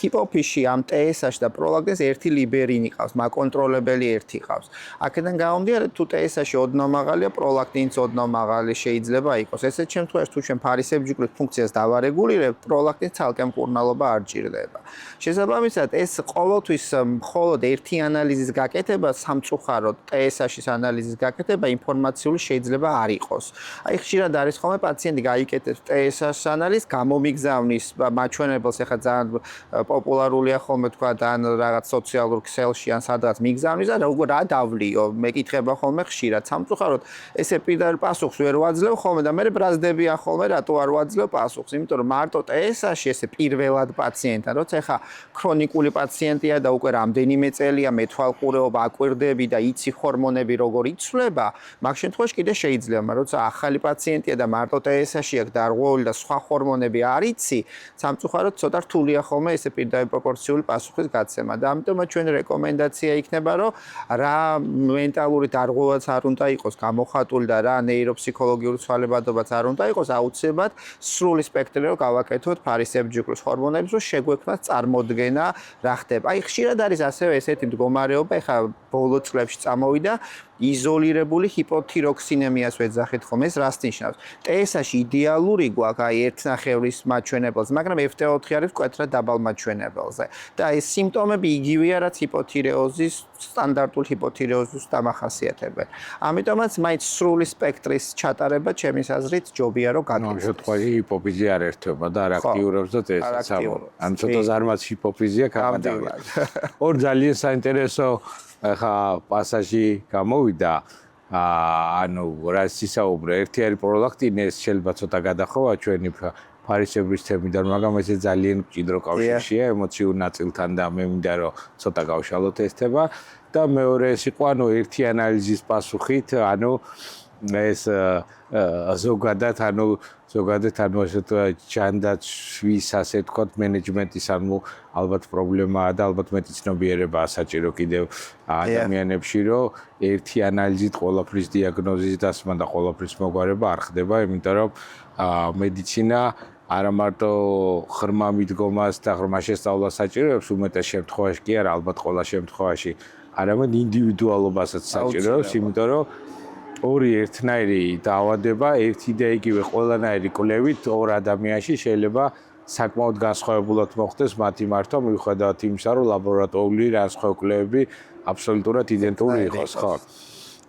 [SPEAKER 2] ჰიპოფიზში ამ TSH და პროლაქტინს ერთი ლიბერინი ყავს, მაკონტროლებელი ერთი ყავს. აქედან გამომდინარე, თუ TSH-ი ოდნავ მაღალია, პროლაქტინიც ოდნავ მაღალი შეიძლება იყოს. ესეთ შემთხვევაში, თუ ჩვენ ფარისებრჯიკულის ფუნქციას დავარეგულირებთ, პროლაქტინს ცალკე მკურნალობა არ ჭირდება. შესაბამისად, ეს ყოველთვის მხოლოდ ერთი ანალიზის გაკეთება სამწუხაროდ TSH-ის ანალიზის გაკეთება ინფორმაციული შეიძლება არ იყოს. აი ხშირად არის ხოლმე პაციენტი გაიკეთებს TSH-ის ანალიზს, გამომიგზავნის მაჩვენებელს, ეხლა ძალიან პოპულარულია ხოლმე თქვა ან რაღაც სოციალურ ქსელში ან სადღაც მიგზავნის და რა დავლიო, მეკითხება ხოლმე ხშირად. სამწუხაროდ ესე პირდაპირ პასუხს ვერ ვაძლევ ხოლმე და მე ბრაზდებიან ხოლმე რატო არ ვაძლევ პასუხს, იმიტომ რომ მარტო TSH-ი ესე პირველად პაციენტთან, როცა ეხლა ქრონიკული პაციენტია და უკვე რამდენიმე წელია მეთვალყურეობა აკვირდება და იცი ჰორმონები როგორ იცვლება, მაგ შემთხვევაში კიდე შეიძლება, მაგრამ როცა ახალი პაციენტია და მარტო TSH-ი აქვს დარღვეული და სხვა ჰორმონები არ იცი, სამწუხაროდ ცოტა რთულია ხოლმე ესე პირდაპირ პროპორციული პასუხის გაცემა და ამიტომ ჩვენი რეკომენდაცია იქნება, რომ რა მენტალური დარღვევაც არ უნდა იყოს გამოხატული და რა ნეიროფსიქოლოგიური ცვალებადობაც არ უნდა იყოს, აუცილებლად სრული სპექტრი რომ გავაკეთოთ ფარისებრჯიკულის ჰორმონების, რომ შეგვექმნას წარმოდგენა რა ხდება. აი ხშირად არის ასევე ესეთი მდგომარეობა, ეხლა ბოლო წლებში წამოვიდა იზოლირებული ჰიპოთიროქსინემიას ვეძახით ხოლმე, ეს რას ნიშნავს? TSH-ი იდეალური გვაქვს აი ერთნახევრის მაჩვენებელზე, მაგრამ FT4 არის მკვეთრად დაბალ მაჩვენებელზე. და ეს სიმპტომები იგივეა, რაც ჰიპოთირეოზის სტანდარტულ ჰიპოთირეოზის დამახასიათებენ. ამიტომაც მაინც სრული სპექტრის ჩატარება ჩემის აზრით ჯობია რომ გაკეთდეს.
[SPEAKER 1] ამ შემთხვევაში ჰიპოფიზია არ ერთვება და არ აქტიურობს და TSH-ს. ან ცოტა ზარმაც ჰიპოფიზია გამოდავა. ორ ძალიან საინტერესო ხა პასაჟი გამოვიდა, ანუ რაც ისაუბრა, ერთი არის პროლაქტინი, ეს შეიძლება ცოტა გადახოვა ჩვენი ფარისებრის თემიდან, მაგრამ ეს ძალიან მჭიდრო კავშირშია ემოციურ ნაწილთან და მე მინდა რომ ცოტა გავშალოთ ეს თემა და მეორე ეს იყო, ანუ ერთი ანალიზის პასუხით, ანუ ეს ზოგადად ასე ჯანდაცვის ასე თქვათ მენეჯმენტის ანუ ალბათ პრობლემაა და ალბათ მეტიცნობიერებაა საჭირო კიდევ ადამიანებში, რომ ერთი ანალიზით ყველაფრის დიაგნოზის დასმა და ყველაფრის მოგვარება არ ხდება, იმიტომ რომ მედიცინა არა მარტო ღრმა მიდგომას და ღრმა შესწავლას საჭიროებს, უმეტეს შემთხვევაში კი არა, ალბათ ყველა შემთხვევაში, არამედ ინდივიდუალობასაც საჭიროებს, იმიტომ რომ ორი ერთნაირი დაავადება ერთი და იგივე ყველანაირი კვლევით ორ ადამიანში შეიძლება საკმაოდ განსხვავებულად მოხდეს მათი მართვა, მიუხედავად იმისა, რომ ლაბორატორიული განსხვავებები აბსოლუტურად იდენტური იყოს, ხო?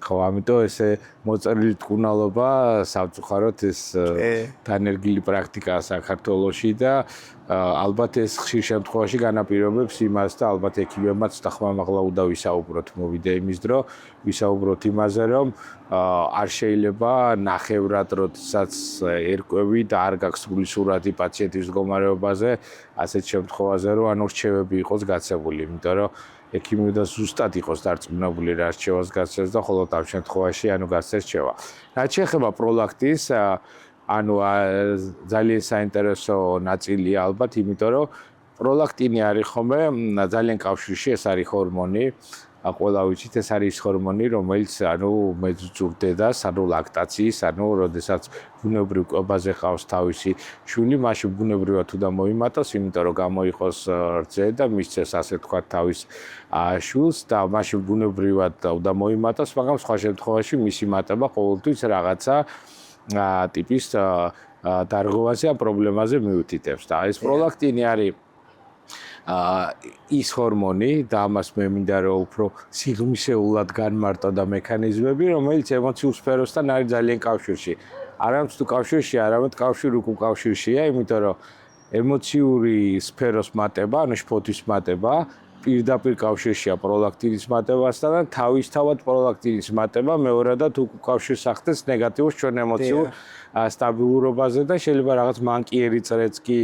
[SPEAKER 1] ხო, ამიტომ ესე მოწერილი მკურნალობა სამწუხაროდ ეს დანერგილი პრაქტიკაა საქართველოში და ალბათ ეს ხშირ შემთხვევაში განაპირობებს იმას და ალბათ ექიმებმაც ხმამაღლა უნდა ვისაუბროთ, მოვიდა იმის დრო, ვისაუბროთ იმაზე, რომ არ შეიძლება ნახევრად როდესაც ერკვევი და არ გაქვს სრული სურათი პაციენტის მდგომარეობაზე, ასეთ შემთხვევაზე რომ ანუ რჩევები იყოს გაცემული, იმიტომ რომ ექიმი უნდა ზუსტად იყოს დარწმუნებული რა რჩევას გასცეს და ხოლო ამ შემთხვევაში ანუ გასცეს რჩევა. რაც შეეხება პროლაქტინს, ანუ ძალიან საინტერესო ნაწილია ალბათ, იმიტომ რომ პროლაქტინი არის ხომე ძალიან კავშირში, ეს არის ჰორმონი. ყველა ვიცით, ეს არის ჰორმონი, რომელიც ანუ მეძუძურ დედას, ანუ ლაქტაციის, ანუ როდესაც ბუნებრივ კვებაზე ყავს თავისი შვილი, მაშინ ბუნებრივად უნდა მოიმატოს, იმიტომ რომ გამოიყოს რძე და მისცეს ასე თქვა თავის შვილს და მაშინ ბუნებრივად უნდა მოიმატოს, მაგრამ სხვა შემთხვევაში მისი მატება ყოველთვის რაღაცა ტიპის დარღვევაზე ან პრობლემაზე მიუთითებს და ეს პროლაქტინი არის ის ჰორმონი და ამას მე მინდა რომ უფრო სიღრმისეულად განმარტო და მექანიზმები, რომელიც ემოციურ სფეროსთან არის ძალიან კავშირში. არამედ თუ კავშირში, არამედ კავშირი უკავშირშია, იმიტომ რომ ემოციური სფეროს მატება, ანუ შფოთვის მატება პირდაპირ კავშირშია პროლაქტინის მატებასთან და თავისთავად პროლაქტინის მატება მეორადად უკავშირს ახდენს ნეგატიურ ჩვენ ემოციურ სტაბილურობაზე და შეიძლება რაღაც მანკიერი წრეც კი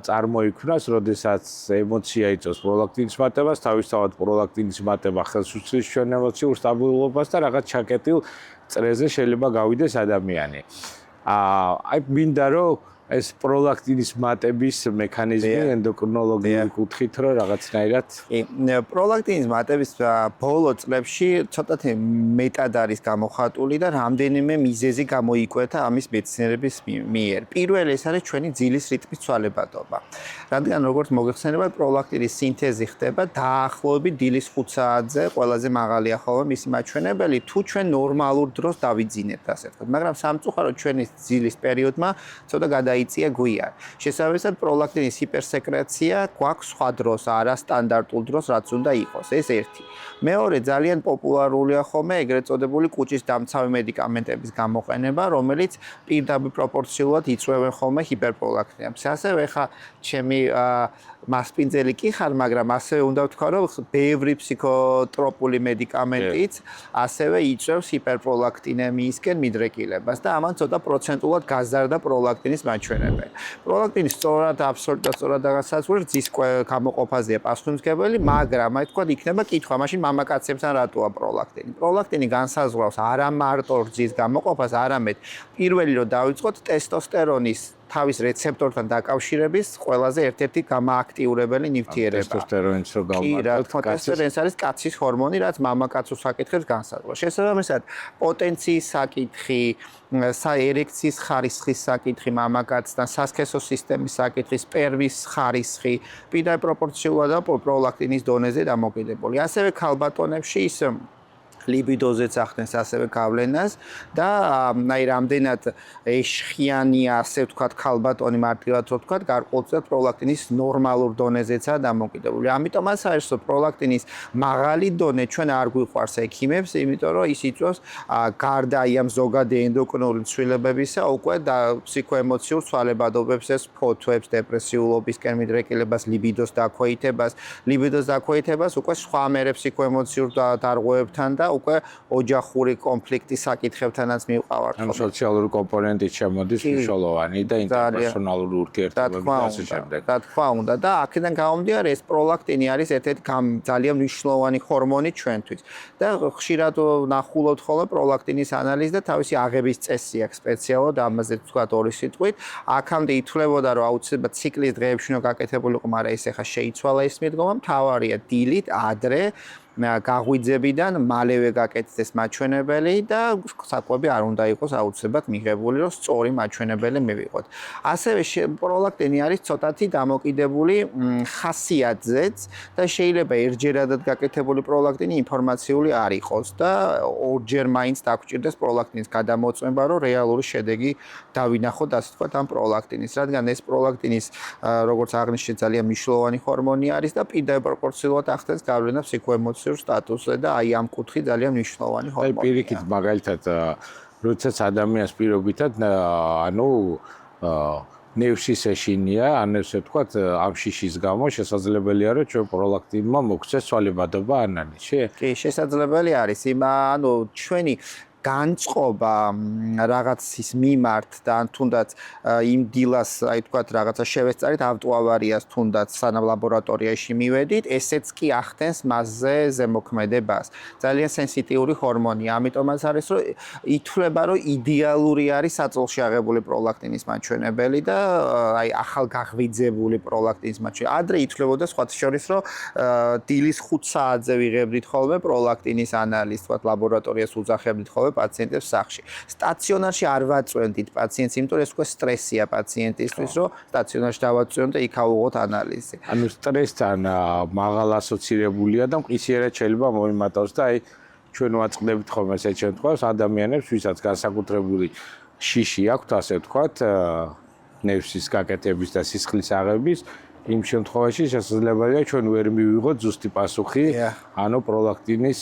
[SPEAKER 1] წარმოიქმნას, როდესაც ემოცია იწვევს პროლაქტინის მატებას, თავისთავად პროლაქტინის მატება ხელს უწყობს ჩვენ ემოციურ სტაბილურობას და რაღაც ჩაკეტილ წრეზე შეიძლება გავიდეს ადამიანი. აი მინდა რომ ეს პროლაქტინის მატების მექანიზმი ენდოკრინოლოგიური კუთხით რომ რაღაცნაირად
[SPEAKER 2] პროლაქტინის მატების ბოლო წლებში ცოტათი მეტად არის გამოხატული და რამდენიმე მიზეზი გამოიკვეთა ამის მეცნიერების მიერ. პირველი ეს არის ჩვენი ძილის რიტმის ცვალებადობა. რადგან როგორც მოგეხსენება, პროლაქტინის სინთეზი ხდება დაახლოებით დილის 5 საათზე, ყველაზე მაღალია ხოლმე მისი მაჩვენებელი, თუ ჩვენ ნორმალურ დროს დავიძინებთ, ასე ვთქვათ. მაგრამ სამწუხაროდ ჩვენი ძილის პერიოდმა ცოტა იწია გვიან. შესაბამისად პროლაქტინის ჰიპერსეკრეცია გვაქვს სხვა დროს, არა სტანდარტულ დროს, რაც უნდა იყოს. ეს ერთი. მეორე ძალიან პოპულარულია ხოლმე ეგრეთ წოდებული კუჭის დამცავი მედიკამენტების გამოყენება, რომელიც პირდაპირ პროპორციულად იწვევენ ხოლმე ჰიპერპროლაქტინებს. ასევე ხა ჩემი მასპინძელი კი ხარ, მაგრამ ასევე უნდა ვთქვა, რომ ბევრი ფსიქოტროპული მედიკამენტიც ასევე იწვევს ჰიპერპროლაქტინემიისკენ მიდრეკილებას და ამან ცოტა პროცენტულად გაზარდა პროლაქტინის მაჩვენებელი. პროლაქტინი სწორად, აბსოლუტურად სწორად განსაზღვრა რძის გამოყოფაზეა პასუხისმგებელი, მაგრამ აი თქვა იქნება კითხვა, მაშინ მამაკაცებთან რატოა პროლაქტინი? პროლაქტინი განსაზღვრავს არა მარტო რძის გამოყოფას, არამედ პირველი რომ დავიწყოთ ტესტოსტერონის თავის რეცეპტორთან დაკავშირების ყველაზე ერთ-ერთი გამოაქტიურებელი ნივთიერება.
[SPEAKER 1] ტესტოსტერონიც რო გავმართოთ,
[SPEAKER 2] ტესტოსტერონი არის კაცის ჰორმონი, რაც მამაკაცურ საკითხებს განსაზღვრავს. შესაბამისად, პოტენციის საკითხი, საერექციის ხარისხის საკითხი მამაკაცთან, სასქესო სისტემის საკითხი, სპერმის ხარისხი, პირდაპირ პროპორციულადაა პროლაქტინის დონეზე დამოკიდებული. ასევე ქალბატონებში ის ლიბიდოზეც ახდენს ასევე გავლენას და აი რამდენად ეშხიანია ასე ვთქვათ ქალბატონი მარტივად რო ვთქვათ გარკვეულწილად პროლაქტინის ნორმალურ დონეზეცაა დამოკიდებული. ამიტომაც საერთოდ პროლაქტინის მაღალი დონე ჩვენ არ გვიყვარს ექიმებს, იმიტომ რომ ის იწვევს გარდა აი ამ ზოგადი ენდოკრინული ცვლილებებისა უკვე ფსიქოემოციურ ცვალებადობებს, ეს ფოთვებს, დეპრესიულობისკენ მიდრეკილებას, ლიბიდოს დაქვეითებას, უკვე სხვა მერე ფსიქოემოციურ დარღვევებთან და უკვე ოჯახური კონფლიქტის საკითხებთანაც მივყავართ.
[SPEAKER 1] ამ სოციალური კომპონენტი შემოდის მნიშვნელოვანი და ინტერპერსონალური ურთიერთობები და ასე შემდეგ.
[SPEAKER 2] რა თქმა უნდა და აქედან გამომდინარე ეს პროლაქტინი არის ერთ-ერთი ძალიან მნიშვნელოვანი ჰორმონი ჩვენთვის. და ხშირად ნახულობთ ხოლმე პროლაქტინის ანალიზს და თავისი აღების წესი აქვს სპეციალურად ამაზე ვთქვათ ორი სიტყვით. აქამდე ითვლებოდა რომ აუცილებლად ციკლის დღეებში უნდა გაკეთებულიყო, მაგრამ ეს ახლა შეიცვალა ეს მიდგომა. მთავარია დილით ადრე გაღვიძებიდან მალევე გაკეთდეს მაჩვენებელი და საკვები არ უნდა იყოს აუცილებლად მიღებული, რომ სწორი მაჩვენებელი მივიღოთ. ასევე პროლაქტინი არის ცოტათი დამოკიდებული ხასიათზეც და შეიძლება ერთჯერადად გაკეთებული პროლაქტინი ინფორმაციული არ იყოს და ორჯერ მაინც დაგჭირდეს პროლაქტინის გადამოწმება, რომ რეალური შედეგი დავინახოთ, ასე ვთქვათ, ამ პროლაქტინის, რადგან ეს პროლაქტინის, როგორც აღნიშნე, ძალიან მნიშვნელოვანი ჰორმონი არის და პირდაპირ პროპორციულად ახდენს გავლენას ფსიქოემოციურ სტატუსზე და აი ამ კუთხით ძალიან მნიშვნელოვანი ჰორმონია.
[SPEAKER 1] პირიქით მაგალითად, როდესაც ადამიანს პირობითად, ანუ ნევსის ეშინია, ან ესე ვთქვათ, ამ შიშის გამო შესაძლებელია, რომ ჩვენ პროლაქტინმა მოგვცეს ცვალებადობა ანალიზში.
[SPEAKER 2] კი, შესაძლებელი არის. ანუ ჩვენი განწყობა რაღაცის მიმართ და ან თუნდაც იმ დილას, აი თქვათ, რაღაცა შევესწარით ავტოავარიას თუნდაც სანამ ლაბორატორიაში მივედით, ესეც კი ახდენს მასზე ზემოქმედებას. ძალიან სენსიტიური ჰორმონია, ამიტომაც არის, რომ ითვლება, რომ იდეალური არის საწოლში აღებული პროლაქტინის მაჩვენებელი და აი ახალ გაღვიძებული პროლაქტინის მაჩვენებელი. ადრე ითვლებოდა სხვათა შორის, რომ დილის 5 საათზე ვიღებდით ხოლმე პროლაქტინის ანალიზს, თქვათ, ლაბორატორიას უძახებდით ხოლმე პაციენტებს სახში. სტაციონარში არ ვაწვევდით პაციენტს, იმიტომ რომ ეს უკვე სტრესია პაციენტისთვის, რომ სტაციონარში დავაწვევთ და იქ ავუღოთ ანალიზი.
[SPEAKER 1] ანუ სტრესთან მაღალ ასოცირებულია და მყისიერად შეიძლება მოიმატოს და აი ჩვენ ვაწყდებით ხოლმე ესეთ შემთხვევას ადამიანებს, ვისაც განსაკუთრებული შიში აქვთ, ასე ვთქვათ, ნევსის გაკეთების და სისხლის აღების, იმ შემთხვევაში შესაძლებელია ჩვენ ვერ მივიღოთ ზუსტი პასუხი, ანუ პროლაქტინის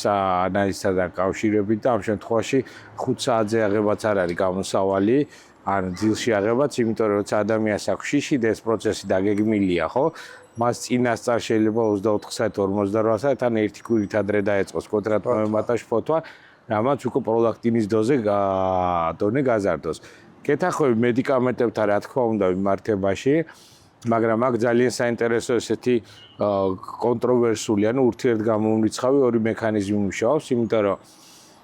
[SPEAKER 1] ანალიზთან დაკავშირებით და ამ შემთხვევაში 5 საათზე აღებაც არ არის გამოსავალი, ან ძილში აღებაც, იმიტომ რომ როცა ადამიანს აქვს შიში და ეს პროცესი დაგეგმილია, ხო? მას წინასწარ შეიძლება 24 საათი, 48 საათი, ან ერთი კვირით ადრე დაეწყოს კონკრეტ მომენტაში ფოთვა, რამაც უკვე პროლაქტინის დონე გაზარდოს. გეთახმები მედიკამენტებთან რა თქმა უნდა მიმართებაში, მაგრამ აქ ძალიან საინტერესო ესეთი კონტროვერსული, ანუ ურთიერთგამომრიცხავი ორი მექანიზმი მუშაობს, იმიტომ რომ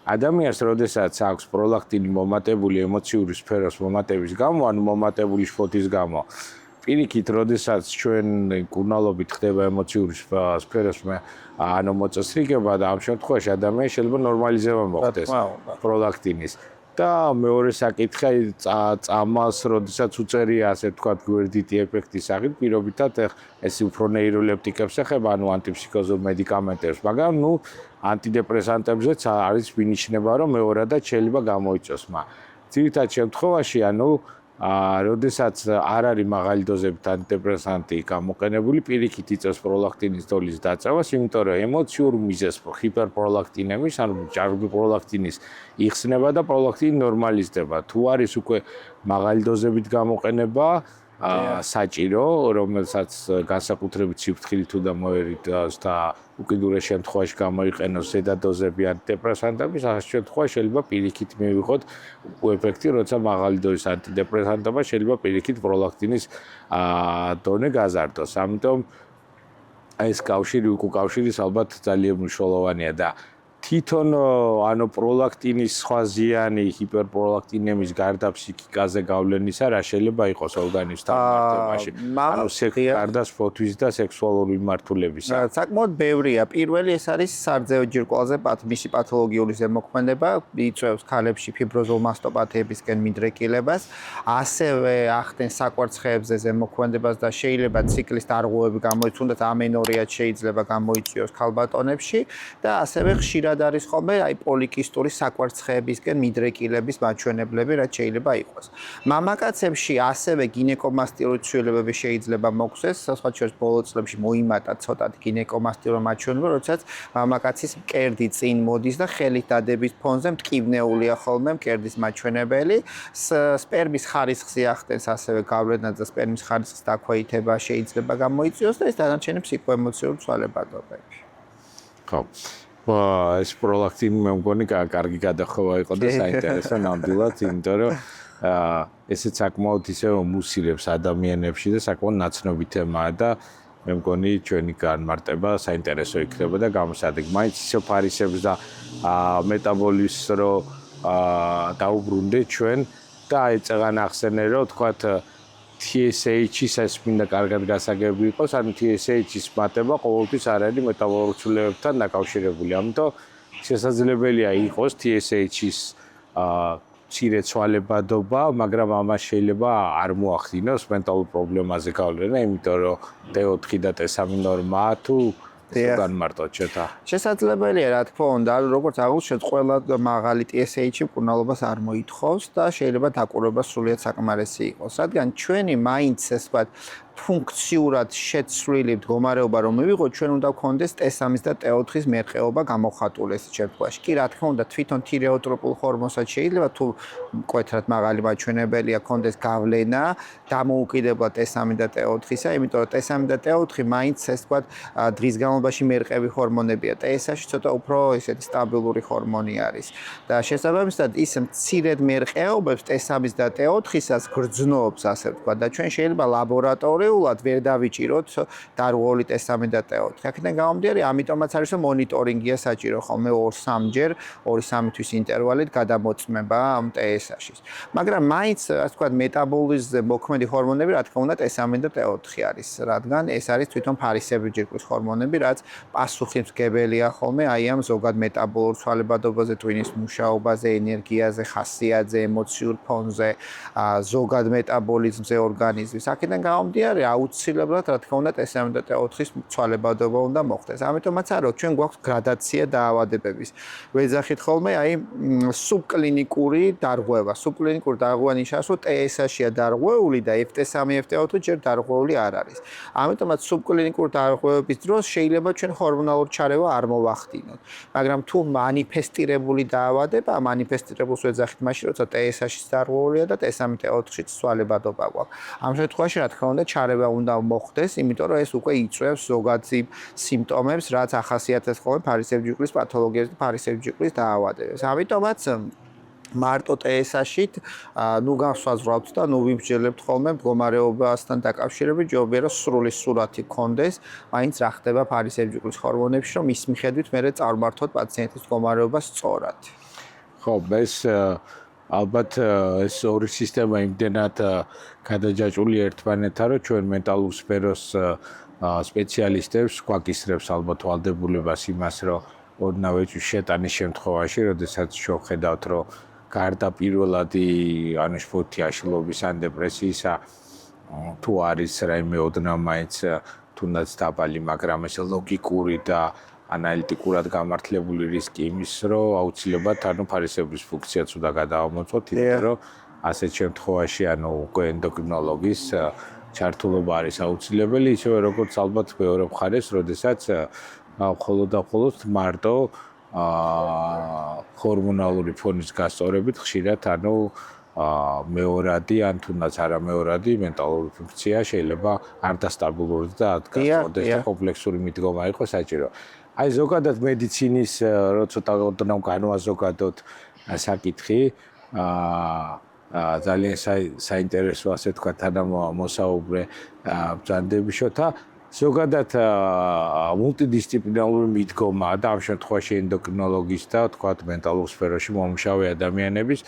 [SPEAKER 1] ადამიანს, როდესაც აქვს პროლაქტინი მომატებული ემოციური სფეროს მომატების გამო, ანუ მომატებული შფოთის გამო, პირიქით, როდესაც ჩვენ კურნალობით ხდება ემოციური სფეროს ანუ მოწესრიგება და ამ შემთხვევაში ადამიანს შეიძლება ნორმალიზება მოხდეს პროლაქტინის. და მეორე საკითხი წამალს, როდესაც უწერია, ასე ვთქვათ, გვერდითი ეფექტის სახით, პირობითად ეს უფრო ნეიროლეპტიკებს ეხება, ანუ ანტიფსიქოზურ მედიკამენტებს, მაგრამ ნუ ანტიდეპრესანტებზეც არის მინიშნება, რომ მეორადაც შეიძლება გამოიწვიოს, ძირითად შემთხვევაში, ანუ როდესაც არ არის მაღალი დოზებით ანტიდეპრესანტი გამოყენებული, პირიქით იწევს პროლაქტინის დოლის დაწევას, იმიტომ რომ ემოციურ მიზეზს ჰიპერპროლაქტინემის, ანუ ჭარბი პროლაქტინის იხსნება და პროლაქტინი ნორმალიზდება. თუ არის უკვე მაღალი დოზებით გამოყენება, საჭირო, რომელსაც განსაკუთრებით სიფრთხილით თუ და მოერიდოს და უკიდურეს შემთხვევაში გამოიყენოს ზედა დოზები ანტიდეპრესანტების, ამ შემთხვევაში შეიძლება პირიქით მივიღოთ ეფექტი, როცა მაღალი დოზის ანტიდეპრესანტობა შეიძლება პირიქით პროლაქტინის დონე გაზარდოს. ამიტომ ეს კავშირი უკავშირის ალბათ ძალიან მნიშვნელოვანია და თვითონ ანუ პროლაქტინის სხვა ზიანი ჰიპერპროლაქტინემის გარდა ფსიქიკაზე გავლენისა რა შეიძლება იყოს ორგანიზმთან მიმართებაში? ანუ გარდა სფოთვის და სექსუალური მიმართულებისა.
[SPEAKER 2] საკმაოდ ბევრია. პირველი ეს არის სარძეო ჯირკვალზე მისი პათოლოგიური ზემოქმედება, იწვევს ქალებში ფიბროზულ მასტოპათიებისკენ მიდრეკილებას, ასევე ახდენს საკვარცხლებზე ზემოქმედებას და შეიძლება ციკლის დარღვევები გამოიწვიოს, თუნდაც ამენორიაც შეიძლება გამოიწვიოს ქალბატონებში და ასევე ხშირად არის ხოლმე აი პოლიკისტური საკვარცხლებისკენ მიდრეკილების მაჩვენებლები, რაც შეიძლება იყოს. მამაკაცებში ასევე გინეკომასტიური ცვლილებები შეიძლება მოგვცეს, სხვა შორის ბოლო წლებში მოიმატა ცოტათი გინეკომასტიური მაჩვენებლები, როდესაც მამაკაცის მკერდი წინ მოდის და ხელით დადების ფონზე მტკივნეულია ხოლმე მკერდის მაჩვენებელი, სპერმის ხარისხზე ახდენს ასევე გავლენას და სპერმის ხარისხის დაქვეითება შეიძლება გამოიწვიოს და ეს დანარჩენი ფსიქოემოციური ცვალებადობები.
[SPEAKER 1] ხო. ეს პროლაქტინი მე მგონი კარგი გადახოვა იყო და საინტერესო ნამდვილად, იმიტომ რომ ესეც საკმაოდ ისე მუსილებს ადამიანებში და საკმაოდ ნაცნობი თემაა და მე მგონი ჩვენი განმარტება საინტერესო იქნება და გამოსადეგი. მაინც ისე ფარისებს და მეტაბოლიზმს რო დაუბრუნდეთ ჩვენ და აი წეგან ახსენე რომ თქვათ TSH-ის ეს მინდა კარგად გასაგები იყოს, ანუ TSH-ის მატება ყოველთვის არ არის მეტაბოლურ ცვლილებებთან დაკავშირებული. ამიტომ შესაძლებელია იყოს TSH-ის მცირე ცვალებადობა, მაგრამ ამას შეიძლება არ მოახდინოს მენტალურ პრობლემაზე გავლენა, იმიტომ რომ T4 და T3 ნორმაა თუ განმარტოთ შეთა.
[SPEAKER 2] შესაძლებელია, რა თქმა უნდა, როგორც აღნიშნეთ, ყველა მაღალი TSH-ი მკურნალობას არ მოითხოვს და შეიძლება დაკვირვება სრულიად საკმარისი იყოს. რადგან ჩვენი მაინც ეს ვთქვათ ფუნქციურად შეცვლილი მდგომარეობა რომ მივიღოთ, ჩვენ უნდა გქონდეს T3 და T4-ის მერყეობა გამოხატული ეს შემთხვევაში. კი, რა თქმა უნდა, თვითონ თირეოტროპულ ჰორმონსაც შეიძლება თუ მკვეთრად მაღალი მაჩვენებელია გქონდეს გავლენა დამოუკიდებლად T3 და T4-ისა, იმიტომ რომ T3 და T4 მაინც ეს ვთქვათ დღის განმავლობაში მერყევი ჰორმონებია. TSH-ი ცოტა უფრო ისეთი სტაბილური ჰორმონი არის. და შესაბამისად ის მცირედ მერყეობებს T3 და T4-ისას გრძნობს, ასე ვთქვათ, და ჩვენ შეიძლება ლაბორატორიულად ვერ დავიჭიროთ დარღვეული T3 და T4. აქედან გამომდინარე, ამიტომაც არის რომ მონიტორინგია საჭირო ხოლმე 2-3 ჯერ 2-3 თვის ინტერვალით გადამოწმება ამ TSH-ის. მაგრამ მაინც, ასე ვთქვათ, მეტაბოლიზმზე მოქმედი ჰორმონები, რა თქმა უნდა, T3 და T4 არის, რადგან ეს არის თვითონ ფარისებრი ჯირკვლის ჰორმონები, რაც პასუხისმგებელია ხოლმე აი ამ ზოგად მეტაბოლურ ცვალებადობაზე, ტვინის მუშაობაზე, ენერგიაზე, ხასიათზე, ემოციურ ფონზე, ზოგად მეტაბოლიზმზე ორგანიზმის. აქედან გამომდინარე, აუცილებლად, რა თქმა უნდა, T3 და T4-ის ცვალებადობა უნდა მოხდეს. ამიტომაც არის, ჩვენ გვაქვს გრადაცია დაავადებების. ვეძახით ხოლმე აი სუბკლინიკური დარღვევა. სუბკლინიკური დარღვევა ნიშნავს, რომ TSH-ია დარღვეული და FT3, FT4 ჯერ დარღვეული არ არის. ამიტომაც სუბკლინიკური დარღვევების დროს შეიძლება ჩვენ ჰორმონალურ ჩარევა არ მოვახდინოთ. მაგრამ თუ მანიფესტირებული დაავადება, მანიფესტირებულს ვეძახით მაშინ, როცა TSH-ის დარღვეულია და T3 T4-ის ცვალებადობა გვაქვს. ამ შემთხვევაში, რა თქმა უნდა, ჩარევა უნდა მოხდეს, იმიტომ რომ ეს უკვე იწვევს ზოგად სიმპტომებს, რაც ახასიათებს ხოლმე ფარისებრი ჯირკვლის პათოლოგიას და ფარისებრი ჯირკვლის დაავადებებს. ამიტომაც მარტო TSH-ით ნუ განსაზღვრავთ და ნუ ვიმსჯელებთ ხოლმე მდგომარეობასთან დაკავშირებით, ჯობია რომ სრული სურათი გქონდეს, მაინც რა ხდება ფარისებრი ჯირკვლის ჰორმონებში, რომ ის მიხედვით მერე წარმართოთ პაციენტის მდგომარეობა სწორად.
[SPEAKER 1] ხო, ეს ალბათ ეს ორი სისტემა იმდენად გადაჯაჭვული ერთმანეთთან, რომ ჩვენ მენტალურ სფეროს სპეციალისტებს გვაკისრებს ალბათ ვალდებულებას იმას, რომ ოდნავ ეჭვის შეტანის შემთხვევაში, როდესაც შევხედავთ, რომ გარდა პირველადი ანაშფოთი აშლობის ან დეპრესიისა თუ არის რაიმე ოდნავ მაინც თუნდაც დაბალი, მაგრამ ეს ლოგიკური და ანალიტიკურად გამართლებული რისკი იმის, რომ აუცილებლად ანუ ფარისებრის ფუნქციაც უნდა გადაამოწმოთ, იმიტომ რომ ასეთ შემთხვევაში ანუ უკვე ენდოკრინოლოგის ჩართულობა არის აუცილებელი, ისევე როგორც ალბათ მეორე მხარეს, როდესაც მხოლოდ და მხოლოდ მარტო ჰორმონალური ფონის გასწორებით ხშირად ანუ მეორადი ან თუნდაც არამეორადი მენტალური ფუნქცია შეიძლება არ დასტაბილურდეს და გასწორდეს და კომპლექსური მიდგომა იყოს საჭირო. აი ზოგადად მედიცინის როცა ოდნავ განვაზოგადოთ საკითხი, ძალიან საინტერესო ასე თქვა თანამოსაუბრე ბრძანდები შოთა ზოგადად მულტიდისციპლინარული მიდგომა და ამ შემთხვევაში ენდოკრინოლოგის და თქვა მენტალურ სფეროში მომუშავე ადამიანების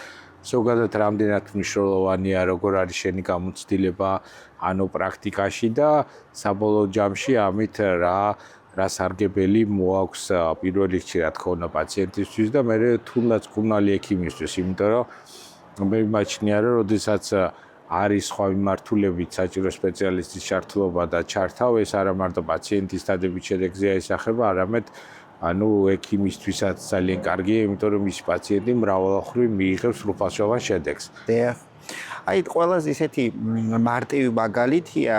[SPEAKER 1] ზოგადად რამდენად მნიშვნელოვანია როგორ არის შენი გამოცდილება ანუ პრაქტიკაში და საბოლოო ჯამში ამით რა სარგებელი მოაქვს პირველ რიგში რა თქმა უნდა პაციენტისთვის და მე თუნდაც მკურნალი ექიმისთვის, იმიტომ რომ მე მიმაჩნია რომ როდესაც არის სხვა მიმართულებით საჭირო სპეციალისტის ჩართულობა და ჩართავ, ეს არა მარტო პაციენტის დადებით შედეგზე აისახება, არამედ ანუ ექიმისთვისაც ძალიან კარგია, იმიტომ რომ ის პაციენტი მრავალხრივ მიიღებს სრულფასოვან შედეგს.
[SPEAKER 2] აი ყველაზე ისეთი მარტივი მაგალითია,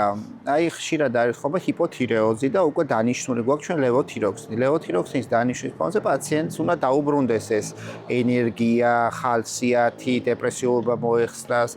[SPEAKER 2] აი ხშირად არის ხოლმე ჰიპოთირეოზი და უკვე დანიშნული გვაქვს ჩვენ ლევოთიროქსინი. ლევოთიროქსინის დანიშვნის ფონზე პაციენტს უნდა დაუბრუნდეს ეს ენერგია, ხალხსიათი, დეპრესიულობა მოეხსნას,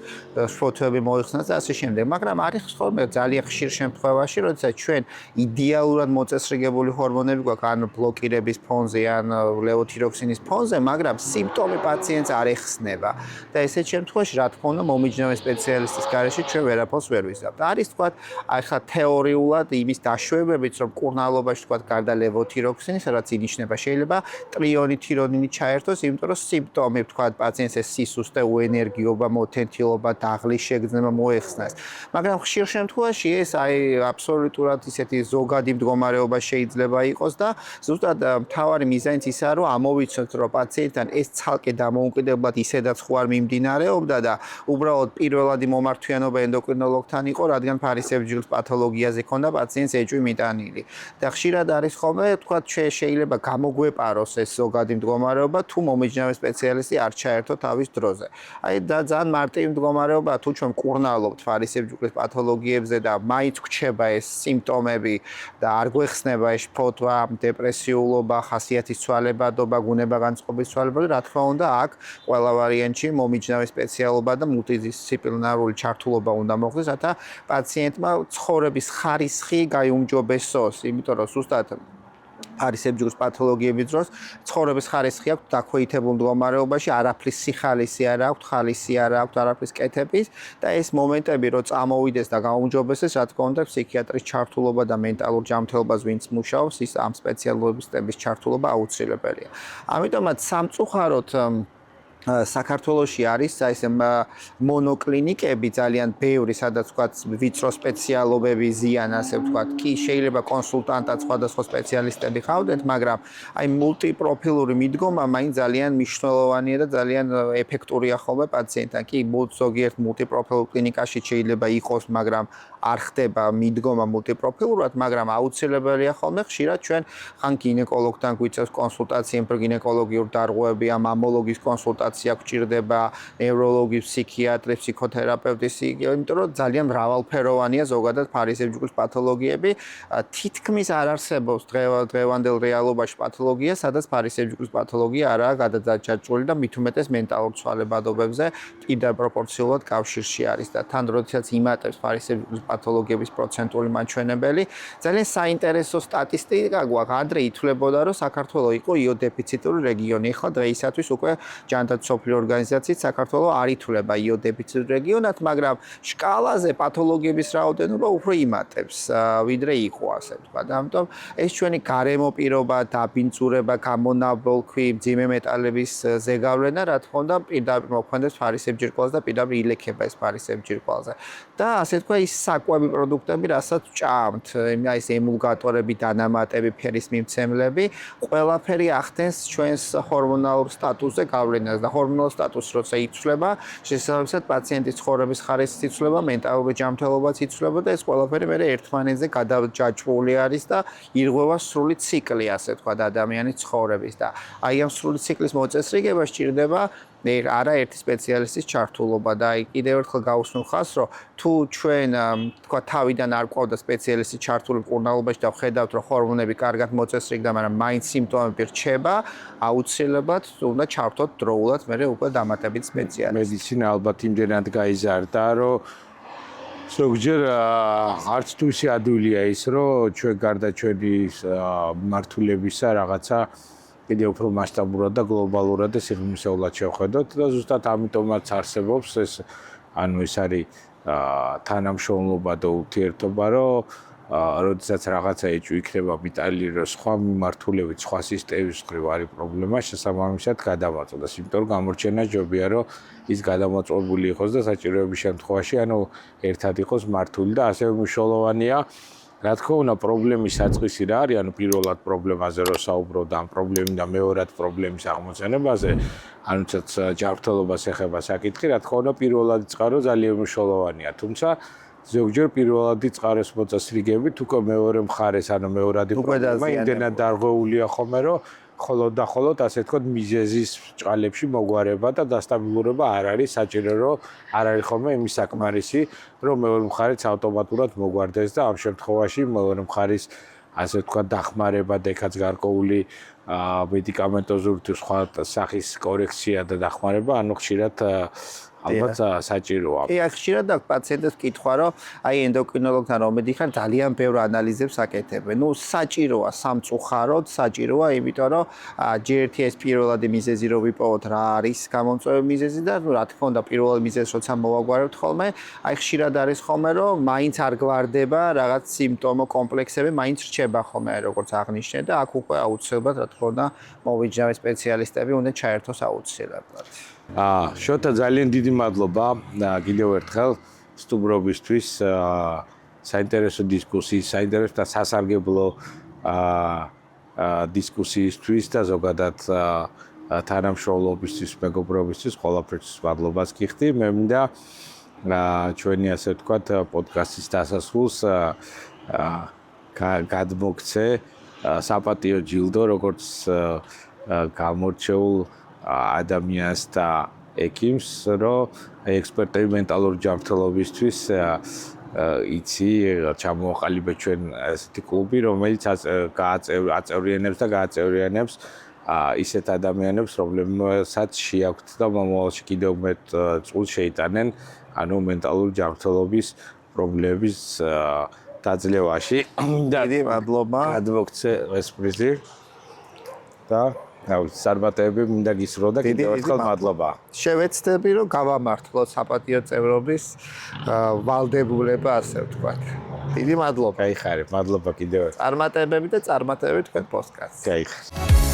[SPEAKER 2] შფოთვები მოეხსნას და ასე შემდეგ. მაგრამ არის ხოლმე ძალიან ხშირ შემთხვევაში, როდესაც ჩვენ იდეალურად მოწესრიგებული ჰორმონები გვაქვს, ან ბლოკირების ფონზე, ან ლევოთიროქსინის ფონზე, მაგრამ სიმპტომი პაციენტს არ ეხსნება. და ესეთ შემთხვევაში რა თქმა უნდა მომიჯნავე სპეციალისტის გარეშე ჩვენ ვერაფერს ვერ ვიზავთ. არის თქვა ახლა თეორიულად იმის დაშვებებით, რომ კურნალობაში თქვა გარდა ლევოთიროქსინის, რაც ინიშნება, შეიძლება ტრიონი თირონინი ჩაერთოს, იმიტომ რომ სიმპტომები თქვა პაციენტს ეს სისუსტე, უენერგიობა, მოთენთილობა, დაღლის შეგრძნება მოეხსნას. მაგრამ ხშირ შემთხვევაში ეს აბსოლუტურად ისეთი ზოგადი მდგომარეობა შეიძლება იყოს და ზუსტად მთავარი მიზანიც ისაა, რომ ამოვიცნოთ, რომ პაციენტთან ეს ცალკე დამოუკიდებლად ისედაც ხო არ მიმდინარეობდა და უბრალოდ პირველადი მომართვიანობა ენდოკრინოლოგთან იყო, რადგან ფარისებრი ჯგუფის პათოლოგიაზე ქონდა პაციენტს ეჭვი მიტანილი. და ხშირად არის ხოლმე, თქვა, შეიძლება გამოგვეპაროს ეს ზოგადი მდგომარეობა, თუ მომიჯნავე სპეციალისტი არ ჩაერთო თავის დროზე. და ძალიან მარტივი მდგომარეობა, თუ ჩვენ კურნალობთ ფარისებრი ჯგუფის პათოლოგიებზე და მაინც გვჩება ეს სიმპტომები და არ გვეხსნება ეს ფოთვა, დეპრესიულობა, ხასიათის ცვალებადობა, გუნება-განწყობის ცვალებადობა, რა თქმა უნდა, აქ ყველა ვარიანტში მომიჯნავე სპეციალობა და მულტიდისციპლინარული ჩართულობა უნდა მოხდეს, რათა პაციენტმა ცხოვრების ხარისხი გაიუმჯობესოს, იმიტომ რომ ზუსტად ფარისებრი ჯგუფის პათოლოგიების დროს ცხოვრების ხარისხი აქვს დაქვეითებულ მდგომარეობაში, არაფრის სიხალისი არ აქვს, ხალისი არ აქვს, არაფრის კეთების და ეს მომენტები რო წამოვიდეს და გაუმჯობესდეს, რა თქმა უნდა, ფსიქიატრის ჩართულობა და მენტალურ ჯანმრთელობას ვინც მუშაობს, ის ამ სპეციალისტების ჩართულობა აუცილებელია. ამიტომაც სამწუხაროდ საქართველოში არის ესე მონოკლინიკები ძალიან ბევრი, სადაც ვთქვათ ვიწრო სპეციალობები ზიან, ასე ვთქვათ, კი შეიძლება კონსულტანტად სხვადასხვა სპეციალისტები ხავდეთ, მაგრამ აი მულტიპროფილური მიდგომა მაინც ძალიან მნიშვნელოვანია და ძალიან ეფექტურია ხოლმე პაციენტთან. კი, ზოგიერთ მულტიპროფილურ კლინიკაში შეიძლება იყოს, მაგრამ არ ხდება მიდგომა მულტიპროფილურად, მაგრამ აუცილებელია ხოლმე ხშირად ჩვენ ხან გინეკოლოგთან გვიწევს კონსულტაცია, გინეკოლოგიურ დარღვევები, მამოლოგის კონსულტაცია გვჭირდება, ნევროლოგი, ფსიქიატრი, ფსიქოთერაპევტი, იმიტომ რომ ძალიან მრავალფეროვანია ზოგადად ფარისებრი ჯგუფის პათოლოგიები. თითქმის არ არსებობს დღევანდელ რეალობაში პათოლოგია, სადაც ფარისებრი ჯგუფის პათოლოგია არაა გადაჭაჭული და მით უმეტეს მენტალურ ცვალებადობებზე კიდევ პროპორციულად კავშირში არის და თან როდესაც იმატებს ფარისებრი ჯგუფის პათოლოგიების პროცენტული მაჩვენებელი, ძალიან საინტერესო სტატისტიკა გვაქვს. ადრე ითვლებოდა, რომ საქართველო იყო იოდეფიციტური რეგიონი. ახლა დღეისათვის უკვე ჯანდაცვის მსოფლიო ორგანიზაციით საქართველო არ ითვლება იოდეფიციტურ რეგიონად, მაგრამ შკალაზე პათოლოგიების რაოდენობა უფრო იმატებს, ვიდრე იყო, ასე ვთქვათ. ამიტომ ეს ჩვენი გარემო პირობა, დაბინძურება, გამონაბოლქვი, მძიმე მეტალების ზეგავლენა, რა თქმა უნდა, პირდაპირ მოქმედებს ფარისებრი ჯირკვალზე და პირდაპირ ილექება ეს ფარისებრი ჯირკვალზე. და ასე თქვა ის საკვები პროდუქტები, რასაც ვჭამთ, ეს ემულგატორები, დანამატები, ფერის მიმცემლები, ყველაფერი ახდენს ჩვენს ჰორმონალურ სტატუსზე გავლენას და ჰორმონალურ სტატუსს როცა იცვლება, შესაბამისად პაციენტის ცხოვრების ხარისხიც იცვლება, მენტალური ჯანმრთელობაც იცვლება და ეს ყველაფერი მე ერთმანეთზე გადაჯაჭვული არის და ირღვევა სრული ციკლი, ასე თქვა, ადამიანის ცხოვრების და აი ამ სრული ციკლის მოწესრიგება სჭირდება არაერთი სპეციალისტის ჩართულობა და აი კიდევ ერთხელ გავუსმენ ხაზს, რომ თუ ჩვენ თქვა თავიდან არ გვყავდა სპეციალისტი ჩართული მკურნალობაში და ვხედავთ, რომ ჰორმონები კარგად მოწესრიგდა, მაგრამ მაინც სიმპტომები რჩება, აუცილებლად უნდა ჩართოთ დროულად მე უკვე დამატებით სპეციალისტი.
[SPEAKER 1] მედიცინა ალბათ იმდენად გაიზარდა, რომ ზოგჯერ არც თუ ისე ადვილია ის, რომ ჩვენ გარდა ჩვენი მართულებისა რაღაცა კიდევ უფრო მასშტაბურად და გლობალურად და სიღრმისეულად შევხედოთ და ზუსტად ამიტომაც არსებობს ეს ანუ ეს არის თანამშრომლობა და ურთიერთობა, რომ როდესაც რაღაცა ეჭვი იქნება მიტანილი, რომ სხვა მიმართულებით, სხვა სისტემის მხრივ არის პრობლემა, შესაბამისად გადამაწყვეტს, იმიტომ რომ გამორჩენა ჯობია, რომ ის გადამაწყვეტებული იყოს და საჭიროების შემთხვევაში, ანუ ერთად იყოს მართული და ასევე მნიშვნელოვანია რა თქმა უნდა, პრობლემის საწყისი რა არის? ანუ პირველად პრობლემაზე რო საუბრობ და ამ პრობლემიდან მეორად პრობლემის აღმოჩენებაზე, ანუცაც ჯანმრთელობას ეხება საკითხი, რა თქმა უნდა, პირველადი წყარო ძალიან მნიშვნელოვანია. თუმცა ზოგჯერ პირველადი წყაროს მოწესრიგებით უკვე მეორე მხარეს, ანუ მეორადი პრობლემა იმდენად დარღვეულია ხოლმე, რომ ხოლოდ ასე ვთქვათ, მიზეზის ჭყალებში მოგვარება და დასტაბილურება არ არის საჭირო, რომ არ არის ხოლმე იმის საკმარისი, რომ მეორე მხარეც ავტომატურად მოგვარდეს და ამ შემთხვევაში მეორე მხარის ასე ვთქვათ, დახმარება და ეხაც გარკვეული მედიკამენტოზური თუ სხვა სახის კორექცია და დახმარება, ანუ ხშირად ალბათ საჭიროა.
[SPEAKER 2] კი, ხშირად აქვს პაციენტებს კითხვა, რომ აი ენდოკრინოლოგთან რომ მედიხარ, ძალიან ბევრ ანალიზებს აკეთებენ. ნუ საჭიროა სამწუხაროდ, საჭიროა, იმიტომ რომ ჯერ ეს პირველადი მიზეზი რო ვიპოვოთ რა არის გამომწვევი მიზეზი და რა თქმა უნდა პირველ მიზეზს როცა მოვაგვარებთ ხოლმე, აი ხშირად არის ხოლმე რომ მაინც არ გვარდება რაღაც სიმპტომო კომპლექსები, მაინც რჩება ხოლმე როგორც აღნიშნე და აქ უკვე აუცილებლად რა თქმა უნდა მოვიჯნავე სპეციალისტები უნდა ჩაერთოს აუცილებლად.
[SPEAKER 1] შოთა ძალიან დიდი მადლობა კიდევ ერთხელ სტუმრობისთვის, საინტერესო დისკუსიის, საინტერესო და სასარგებლო დისკუსიისთვის და ზოგადად თანამშრომლობისთვის, მეგობრობისთვის ყველაფერთვის მადლობას გიხდი. მე მინდა ჩვენი ასე ვთქვათ პოდკასტის დასასრულს გადმოგცე საპატიო ჯილდო, როგორც გამორჩეულ ადამიანს და ექიმს, რომ ექსპერტები მენტალური ჯანმრთელობისთვის იცი ჩამოაყალიბე ჩვენ ესეთი კლუბი, რომელიც აწევრიანებს და გააწევრიანებს ისეთ ადამიანებს, რომლებსაც შეაქვთ და მომავალში კიდევ მეტ წვლილს შეიტანენ, ანუ მენტალური ჯანმრთელობის პრობლემების დაძლევაში.
[SPEAKER 2] დიდი მადლობა.
[SPEAKER 1] გადმოგცე ეს პრიზი და სარბატები მინდა გისურვო და კიდევ ერთხელ მადლობა.
[SPEAKER 2] შევეცდები რომ გავამართლოთ საპატიო წევრობის ვალდებულება, ასე ვთქვათ. დიდი მადლობა.
[SPEAKER 1] გაიხარე, მადლობა კიდევ ერთხელ.
[SPEAKER 2] წარმატებები და წარმატებები თქვენ პოდკასტს.
[SPEAKER 1] გაიხარე.